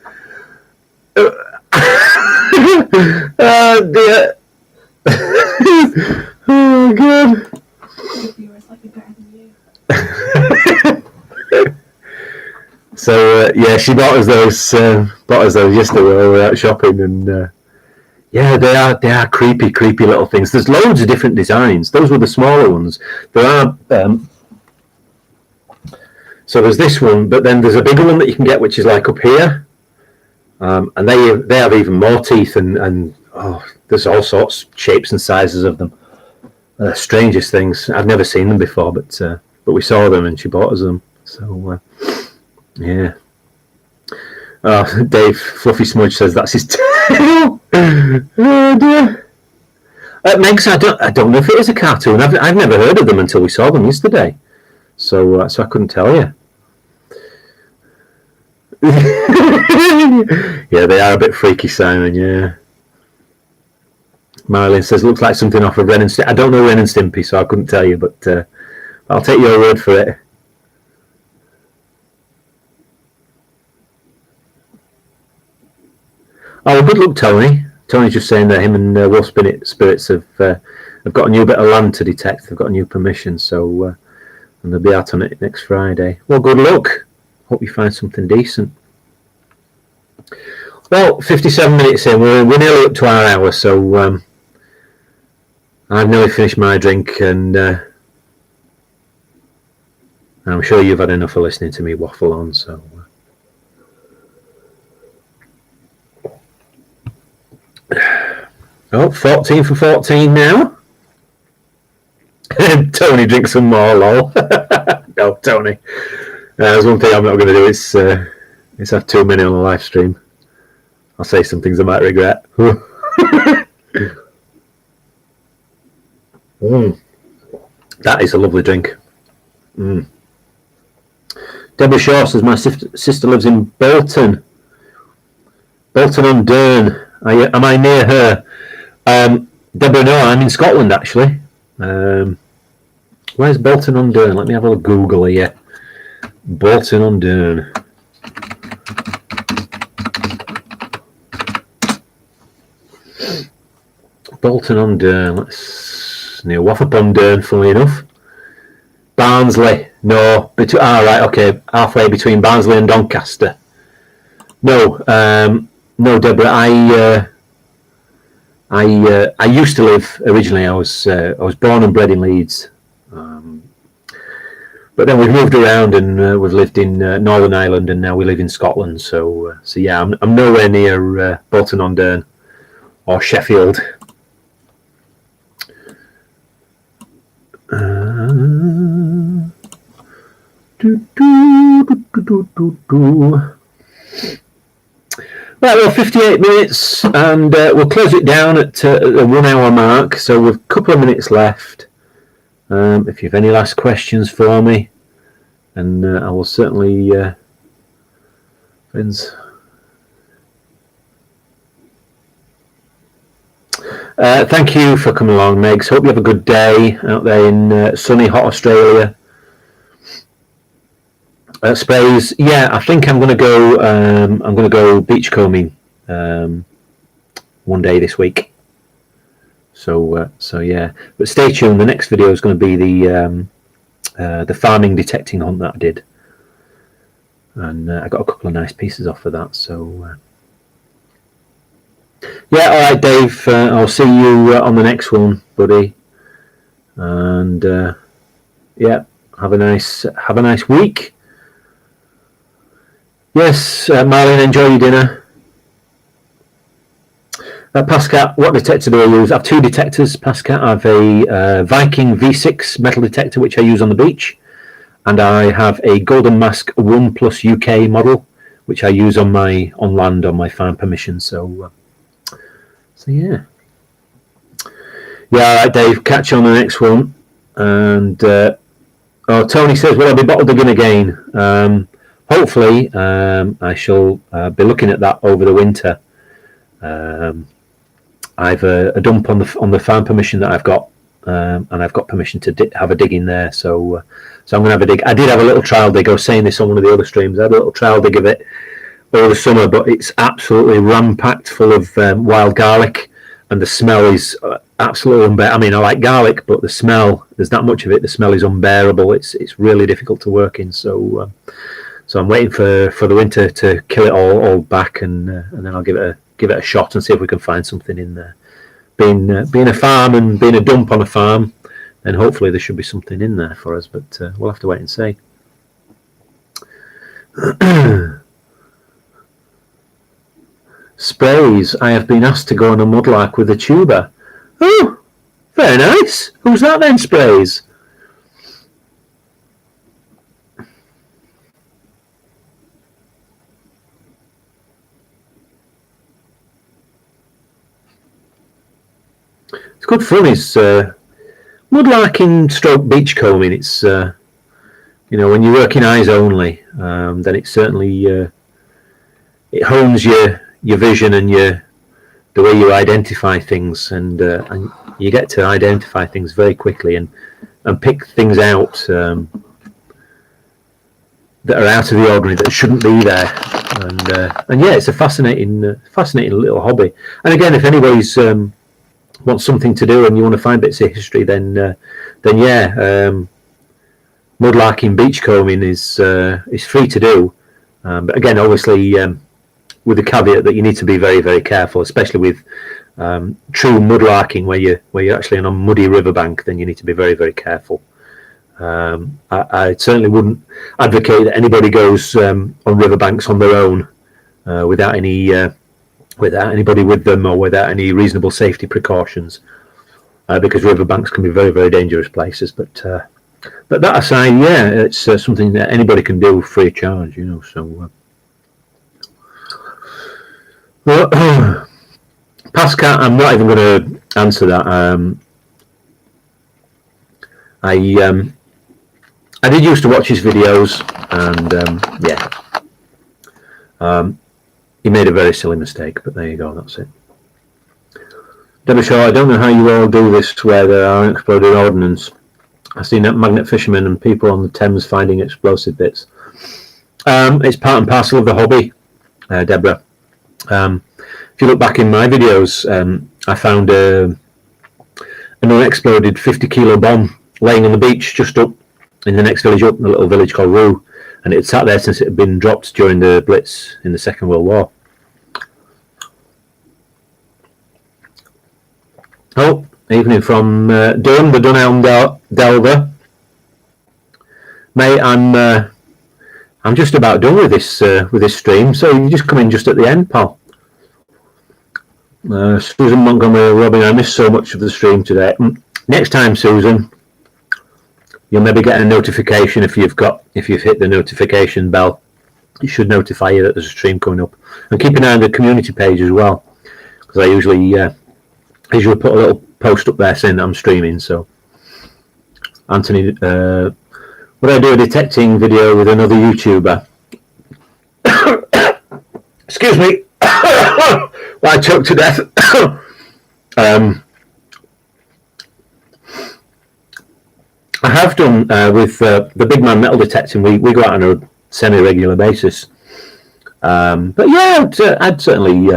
Oh dear. Oh god. So yeah, she bought us those yesterday while we were out shopping, and yeah, they are creepy little things. There's loads of different designs. Those were the smaller ones. There are so there's this one, but then there's a bigger one that you can get, which is like up here, and they have even more teeth, and there's all sorts, shapes and sizes of them. Strangest things. I've never seen them before, but we saw them and she bought us them. So yeah. Dave Fluffy Smudge says that's his tail. Oh dear. Megs, I don't know if it is a cartoon. I've never heard of them until we saw them yesterday. So I couldn't tell you. Yeah, they are a bit freaky, Simon. Yeah. Marilyn says looks like something off of Ren and Stimpy. I don't know Ren and Stimpy, so I couldn't tell you, but I'll take your word for it. Oh, good luck, Tony. Tony's just saying that him and Wolf Spirits have got a new bit of land to detect. They've got a new permission, so and they'll be out on it next Friday. Well, good luck. Hope you find something decent. Well, 57 minutes in. We're nearly up to our hour, so I've nearly finished my drink, and I'm sure you've had enough of listening to me waffle on. So, 14 for 14 now. Tony, drink some more, lol. No, Tony. There's one thing I'm not going to do. It's have too many on the live stream. I'll say some things I might regret. That is a lovely drink. Deborah Shaw says my sister lives in Bolton on Dearne. Am I near her? Deborah, no, I'm in Scotland actually. Where's Bolton on Dearne? Let me have a Google here. Bolton on Dearne. Bolton on Dearne. That's near Waff-upon-Dearne, funnily enough. Barnsley. No. Right, okay. Halfway between Barnsley and Doncaster. No, Deborah. I used to live originally. I was born and bred in Leeds, but then we've moved around and we've lived in Northern Ireland, and now we live in Scotland. So yeah, I'm nowhere near Bolton on Dearne or Sheffield. Right, well, 58 minutes, and we'll close it down at the 1 hour mark. So we've a couple of minutes left. If you have any last questions for me, and I will certainly, friends. Thank you for coming along, Megs. Hope you have a good day out there in sunny, hot Australia. Sprays, yeah, I think I'm going to go beachcombing one day this week. So yeah, but stay tuned. The next video is going to be the farming detecting hunt that I did, and I got a couple of nice pieces off of that. So yeah, all right, Dave. I'll see you on the next one, buddy. And yeah, have a nice week. Yes, Marlene, enjoy your dinner. Pascal, what detector do I use? I have two detectors, Pascal. I have a Viking V6 metal detector, which I use on the beach. And I have a Golden Mask 1 Plus UK model, which I use on land on my farm permission. So yeah. All right, Dave. Catch you on the next one. And Tony says, "Will I be bottle digging again?" Hopefully, I shall be looking at that over the winter. I've a dump on the farm permission that I've got, and I've got permission to have a dig in there. So I'm going to have a dig. I did have a little trial dig. I was saying this on one of the other streams. I had a little trial dig of it over the summer, but it's absolutely ram-packed full of wild garlic, and the smell is absolutely unbearable. I mean, I like garlic, but the smell, there's that much of it. The smell is unbearable. It's really difficult to work in. So I'm waiting for the winter to kill it all back, and then I'll give it a shot and see if we can find something in there. Being a farm and being a dump on a farm, then hopefully there should be something in there for us. But we'll have to wait and see. Sprays. I have been asked to go on a mudlark with a tuber. Oh, very nice. Who's that then, Sprays? It's good fun. It's mudlarking stroke beachcombing. It's when you're working eyes only, then it certainly it hones your vision and the way you identify things, and you get to identify things very quickly and pick things out that are out of the ordinary, that shouldn't be there. And yeah, it's a fascinating little hobby. And again, if anybody's wants something to do and you want to find bits of history, then yeah, mudlarking, beachcombing is free to do. But again, obviously, with the caveat that you need to be very, very careful, especially with true mudlarking, where you're actually on a muddy riverbank. Then you need to be very, very careful. I certainly wouldn't advocate that anybody goes on riverbanks on their own without anybody with them, or without any reasonable safety precautions, because riverbanks can be very, very dangerous places. But that aside, yeah, it's something that anybody can do free of charge, So Pascal, I'm not even going to answer that. I did used to watch his videos, and yeah. He made a very silly mistake, but there you go, that's it. Deborah Shaw, I don't know how you all do this where there are unexploded ordnance. I've seen magnet fishermen and people on the Thames finding explosive bits. It's part and parcel of the hobby, Deborah. If you look back in my videos, I found an unexploded 50-kilo bomb laying on the beach just up in the next village up, a little village called Rue. And it had sat there since it had been dropped during the Blitz in the Second World War. Oh, evening from Durham, the Dunelm Delver. Mate, I'm just about done with this stream, so you just come in just at the end, pal. Susan Montgomery, Robin, I missed so much of the stream today. Next time, Susan, you'll maybe get a notification if you've hit the notification bell. It should notify you that there's a stream coming up. And keep an eye on the community page as well, because I usually put a little post up there saying that I'm streaming. So, Anthony, would I do a detecting video with another YouTuber? Excuse me. Well, I choked to death. I have done with the Big Man Metal Detecting. We go out on a semi-regular basis. But yeah, I'd certainly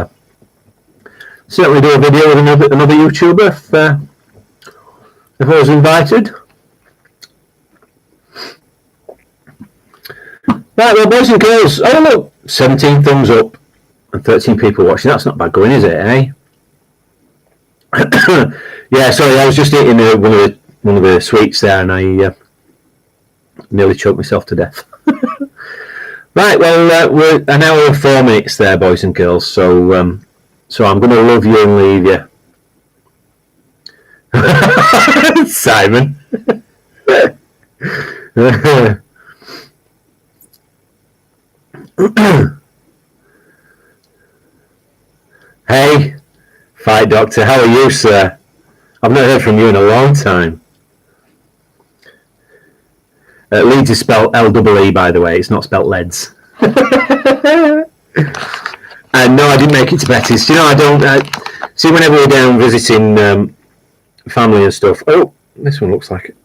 do a video with another YouTuber if I was invited. Right, well, boys and girls, oh look, 17 thumbs up and 13 people watching. That's not bad going, is it, eh? Yeah, sorry, I was just eating one of the sweets there, and I nearly choked myself to death. Right, well, we're an hour and 4 minutes there, boys and girls. So I'm going to love you and leave you, Simon. Hey, Fight Doctor, how are you, sir? I've not heard from you in a long time. Leeds is spelled L-E-E, by the way. It's not spelled Leeds. And no, I didn't make it to Betty's. You know, I don't... see, whenever we're down visiting family and stuff... Oh, this one looks like it.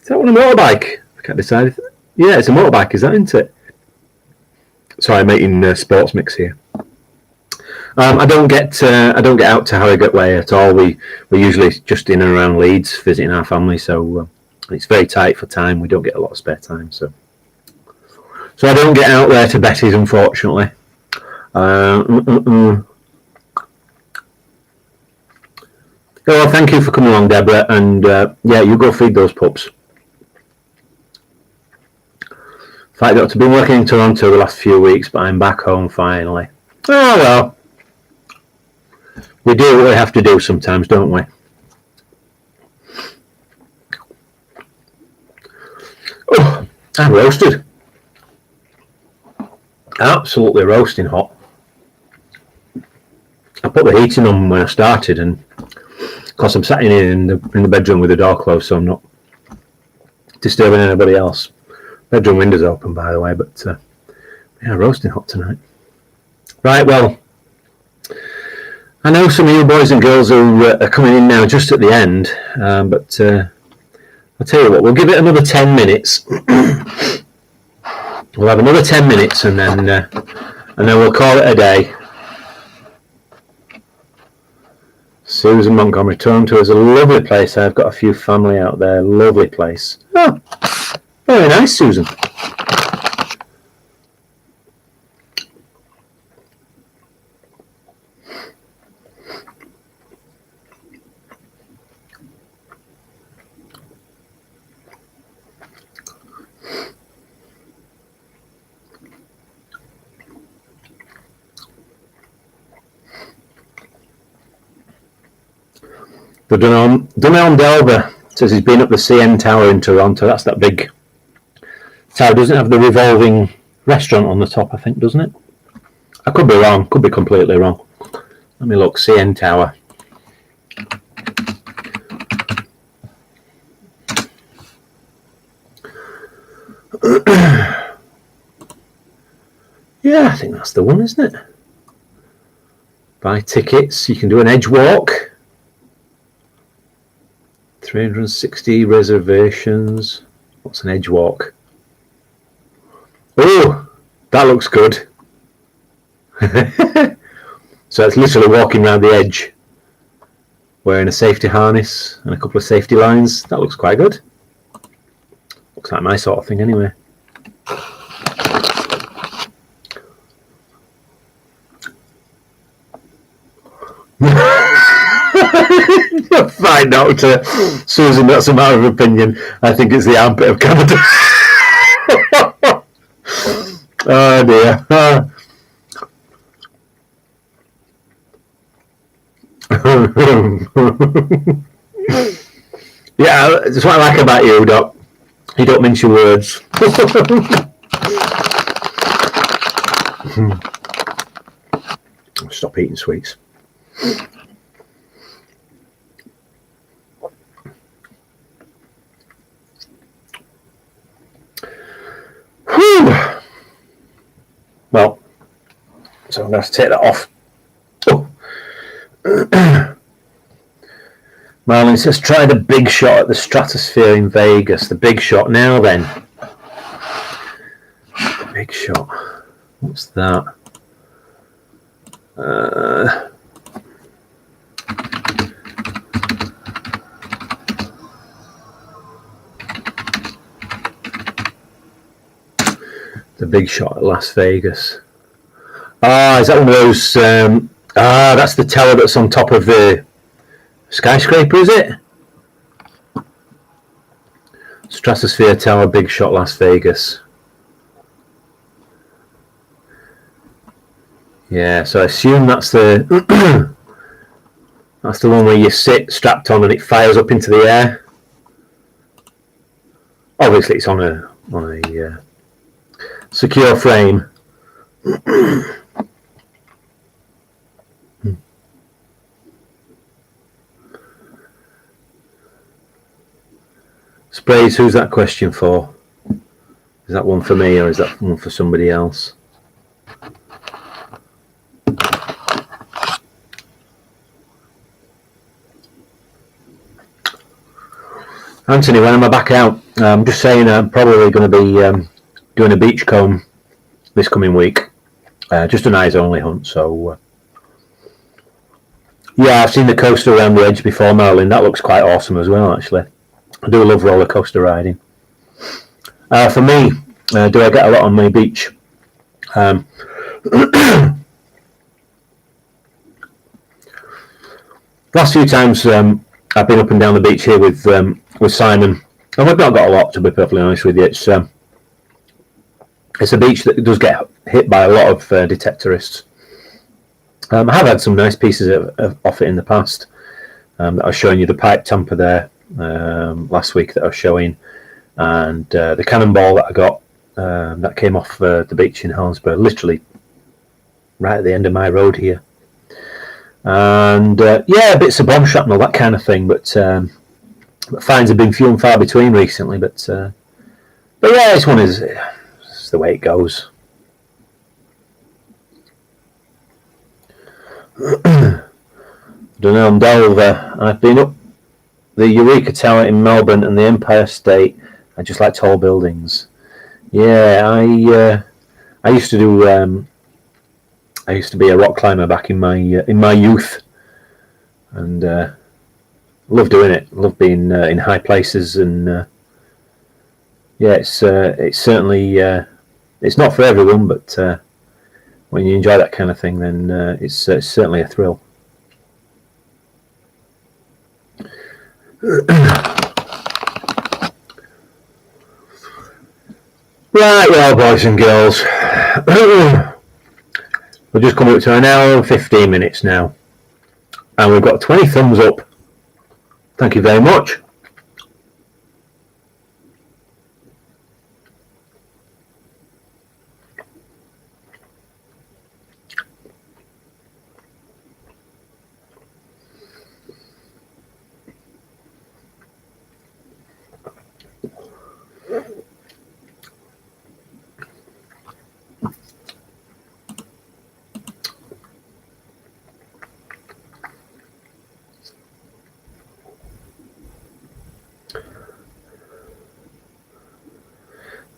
Is that one a motorbike? I can't decide. Yeah, it's a motorbike, is that, isn't it? Sorry, I'm making sports mix here. I don't get out to Harrogate Way at all. We're usually just in and around Leeds visiting our family, so it's very tight for time. We don't get a lot of spare time, so I don't get out there to Betty's, unfortunately. Oh, well, thank you for coming along, Deborah, and yeah, you go feed those pups. Fight Doctor, been working in Toronto the last few weeks, but I'm back home finally. Oh well, we do what we have to do sometimes, don't we? Oh, I'm roasted. Absolutely roasting hot. I put the heating on when I started, and of course I'm sat in the bedroom with the door closed, so I'm not disturbing anybody else. Bedroom window's open, by the way, but yeah, roasting hot tonight. Right, well, I know some of you boys and girls are coming in now just at the end, but I'll tell you what, we'll give it another 10 minutes. We'll have another 10 minutes, and then we'll call it a day. Susan Montgomery, Toronto is a lovely place. I've got a few family out there. Lovely place. Oh, very nice, Susan. But Dunelm Delver says he's been up the CN Tower in Toronto. That's that big tower. Doesn't it have the revolving restaurant on the top, I think, doesn't it? I could be wrong. Could be completely wrong. Let me look. CN Tower. Yeah, I think that's the one, isn't it? Buy tickets. You can do an edge walk. 360 reservations. What's an edge walk? Oh, that looks good. So it's literally walking around the edge, wearing a safety harness and a couple of safety lines. That looks quite good. Looks like my sort of thing anyway. Fine, Doctor. Susan, that's a matter of opinion. I think it's the armpit of Canada. Oh dear. Yeah, that's what I like about you, Doc. You don't mince your words. Stop eating sweets. Whew. Well, so I'm going to have to take that off. Oh. Marlon says, try the Big Shot at the Stratosphere in Vegas. The Big Shot. Now then. The Big Shot. What's that? The Big Shot at Las Vegas. Ah, is that one of those? That's the tower that's on top of the skyscraper, is it? Stratosphere Tower, Big Shot, Las Vegas. Yeah, so I assume that's the that's the one where you sit strapped on and it fires up into the air. Obviously, it's on a secure frame. Sprays, who's that question for? Is that one for me or is that one for somebody else? Anthony, when am I back out? I'm just saying I'm probably going to be doing a beachcomb this coming week. Just an eyes only hunt, so yeah, I've seen the coaster around the edge before, Marilyn. That looks quite awesome as well, actually. I do love roller coaster riding. For me, do I get a lot on my beach? Last few times I've been up and down the beach here with Simon, and we've not got a lot, to be perfectly honest with you. It's a beach that does get hit by a lot of detectorists. I have had some nice pieces off it in the past. I was showing you the pipe tamper there last week that I was showing, and the cannonball that I got that came off the beach in Helensburgh, literally right at the end of my road here. And yeah, bits of bomb shrapnel, that kind of thing, but finds have been few and far between recently. But yeah, this one is it's the way it goes. Dunelm Delver, I've been up the Eureka Tower in Melbourne and the Empire State. I just like tall buildings. Yeah, I used to do. I used to be a rock climber back in my youth, and love doing it. Love being in high places, and yeah, it's certainly it's not for everyone, but when you enjoy that kind of thing, then it's certainly a thrill. Right, well, boys and girls, we're just coming up to an hour and 15 minutes now, and we've got 20 thumbs up. Thank you very much.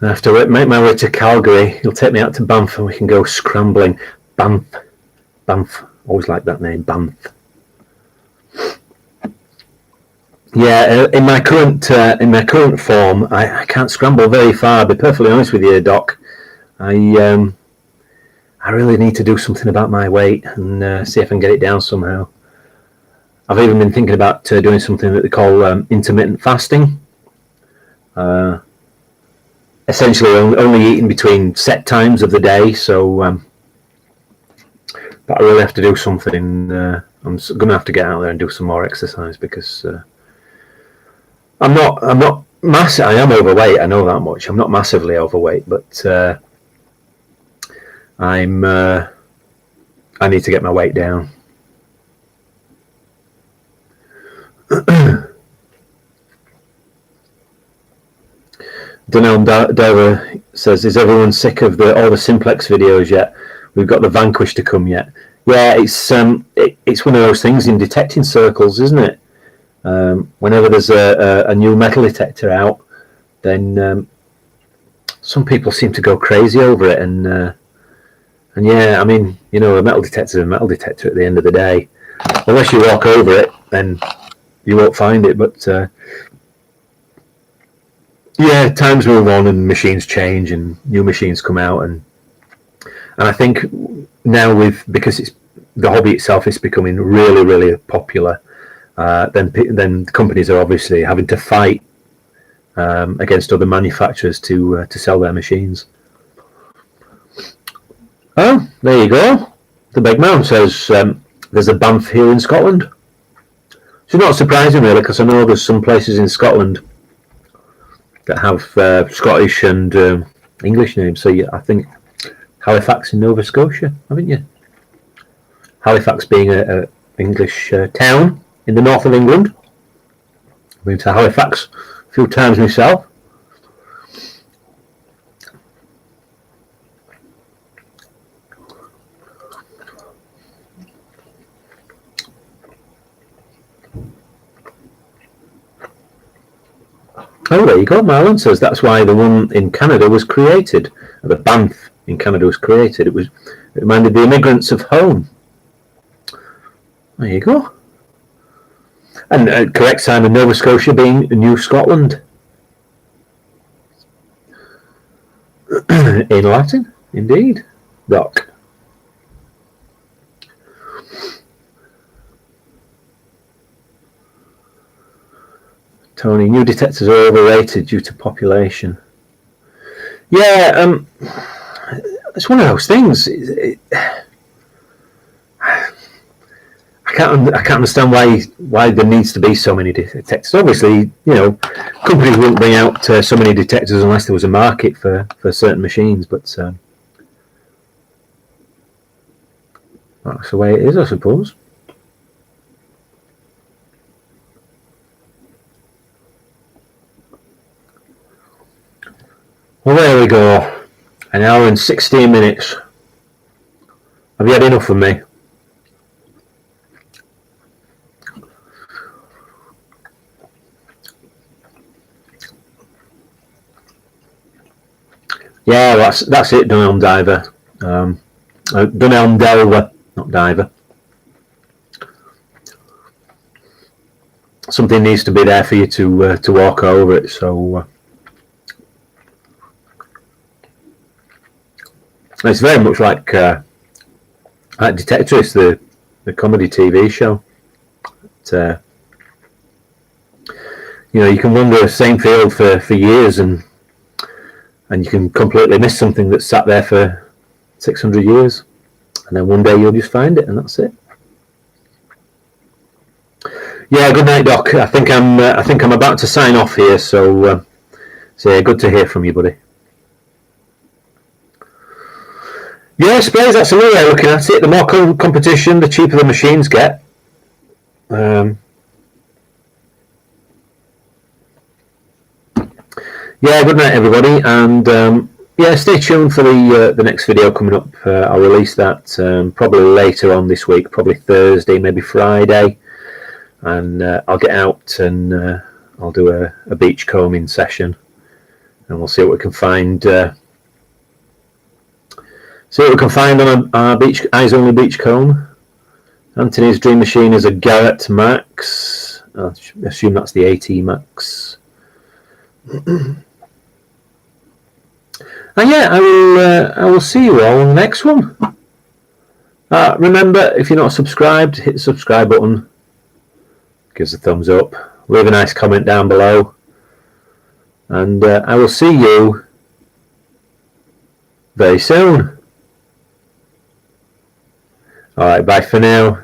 I have to make my way to Calgary. He'll take me out to Banff and we can go scrambling. Banff. Always like that name, Banff. Yeah, in my current form, I can't scramble very far. I'll be perfectly honest with you, Doc. I really need to do something about my weight and see if I can get it down somehow. I've even been thinking about doing something that they call intermittent fasting. Essentially only eating between set times of the day, so but I really have to do something. I'm going to have to get out there and do some more exercise because I'm not massive. I am overweight, I know that much. I'm not massively overweight, but I need to get my weight down. Dunelm Dover says, is everyone sick of all the Simplex videos yet? We've got the Vanquish to come yet. Yeah, it's one of those things in detecting circles, isn't it? Whenever there's a new metal detector out, then some people seem to go crazy over it. And yeah, I mean, you know, a metal detector is a metal detector at the end of the day. Unless you walk over it, then you won't find it. But yeah, times move on and machines change and new machines come out, and I think now because it's the hobby itself is becoming really, really popular, then companies are obviously having to fight against other manufacturers to sell their machines. Oh, there you go. The Big Man says there's a Banff here in Scotland. It's not surprising really, because I know there's some places in Scotland that have Scottish and English names. So yeah, I think Halifax in Nova Scotia, haven't you? Halifax being a English town in the north of England. I've been to Halifax a few times myself. Oh, there you go. Marlon says that's why the one in Canada was created. The Banff in Canada was created. It reminded the immigrants of home. There you go. And correct, Simon, Nova Scotia being New Scotland. In Latin, indeed. Doc. Tony, new detectors are overrated due to population. Yeah, it's one of those things. I can't understand why there needs to be so many detectors. Obviously, companies wouldn't bring out so many detectors unless there was a market for certain machines. But that's the way it is, I suppose. Well, there we go. An hour and 16 minutes. Have you had enough of me? Yeah, that's it, Dunelm Diver. Dunelm Delver, not Diver. Something needs to be there for you to walk over it, so... It's very much like Detectorist, the comedy TV show. You can wander the same field for years and you can completely miss something that's sat there for 600 years, and then one day you'll just find it, and that's it. Yeah, good night, Doc. I think I'm about to sign off here, so yeah, good to hear from you, buddy. Yeah, I suppose that's another way of looking at it. The more competition, the cheaper the machines get. Yeah, good night, everybody, and yeah, stay tuned for the next video coming up. I'll release that probably later on this week, probably Thursday, maybe Friday, and I'll get out and I'll do a beach combing session, and we'll see what we can find. See what we can find on our beach eyes only beach comb. Anthony's dream machine is a Garrett Max. I assume that's the AT Max. And yeah, I will see you all on the next one. Remember, if you're not subscribed, hit the subscribe button. Give us a thumbs up. Leave a nice comment down below. And I will see you very soon. Alright, bye for now.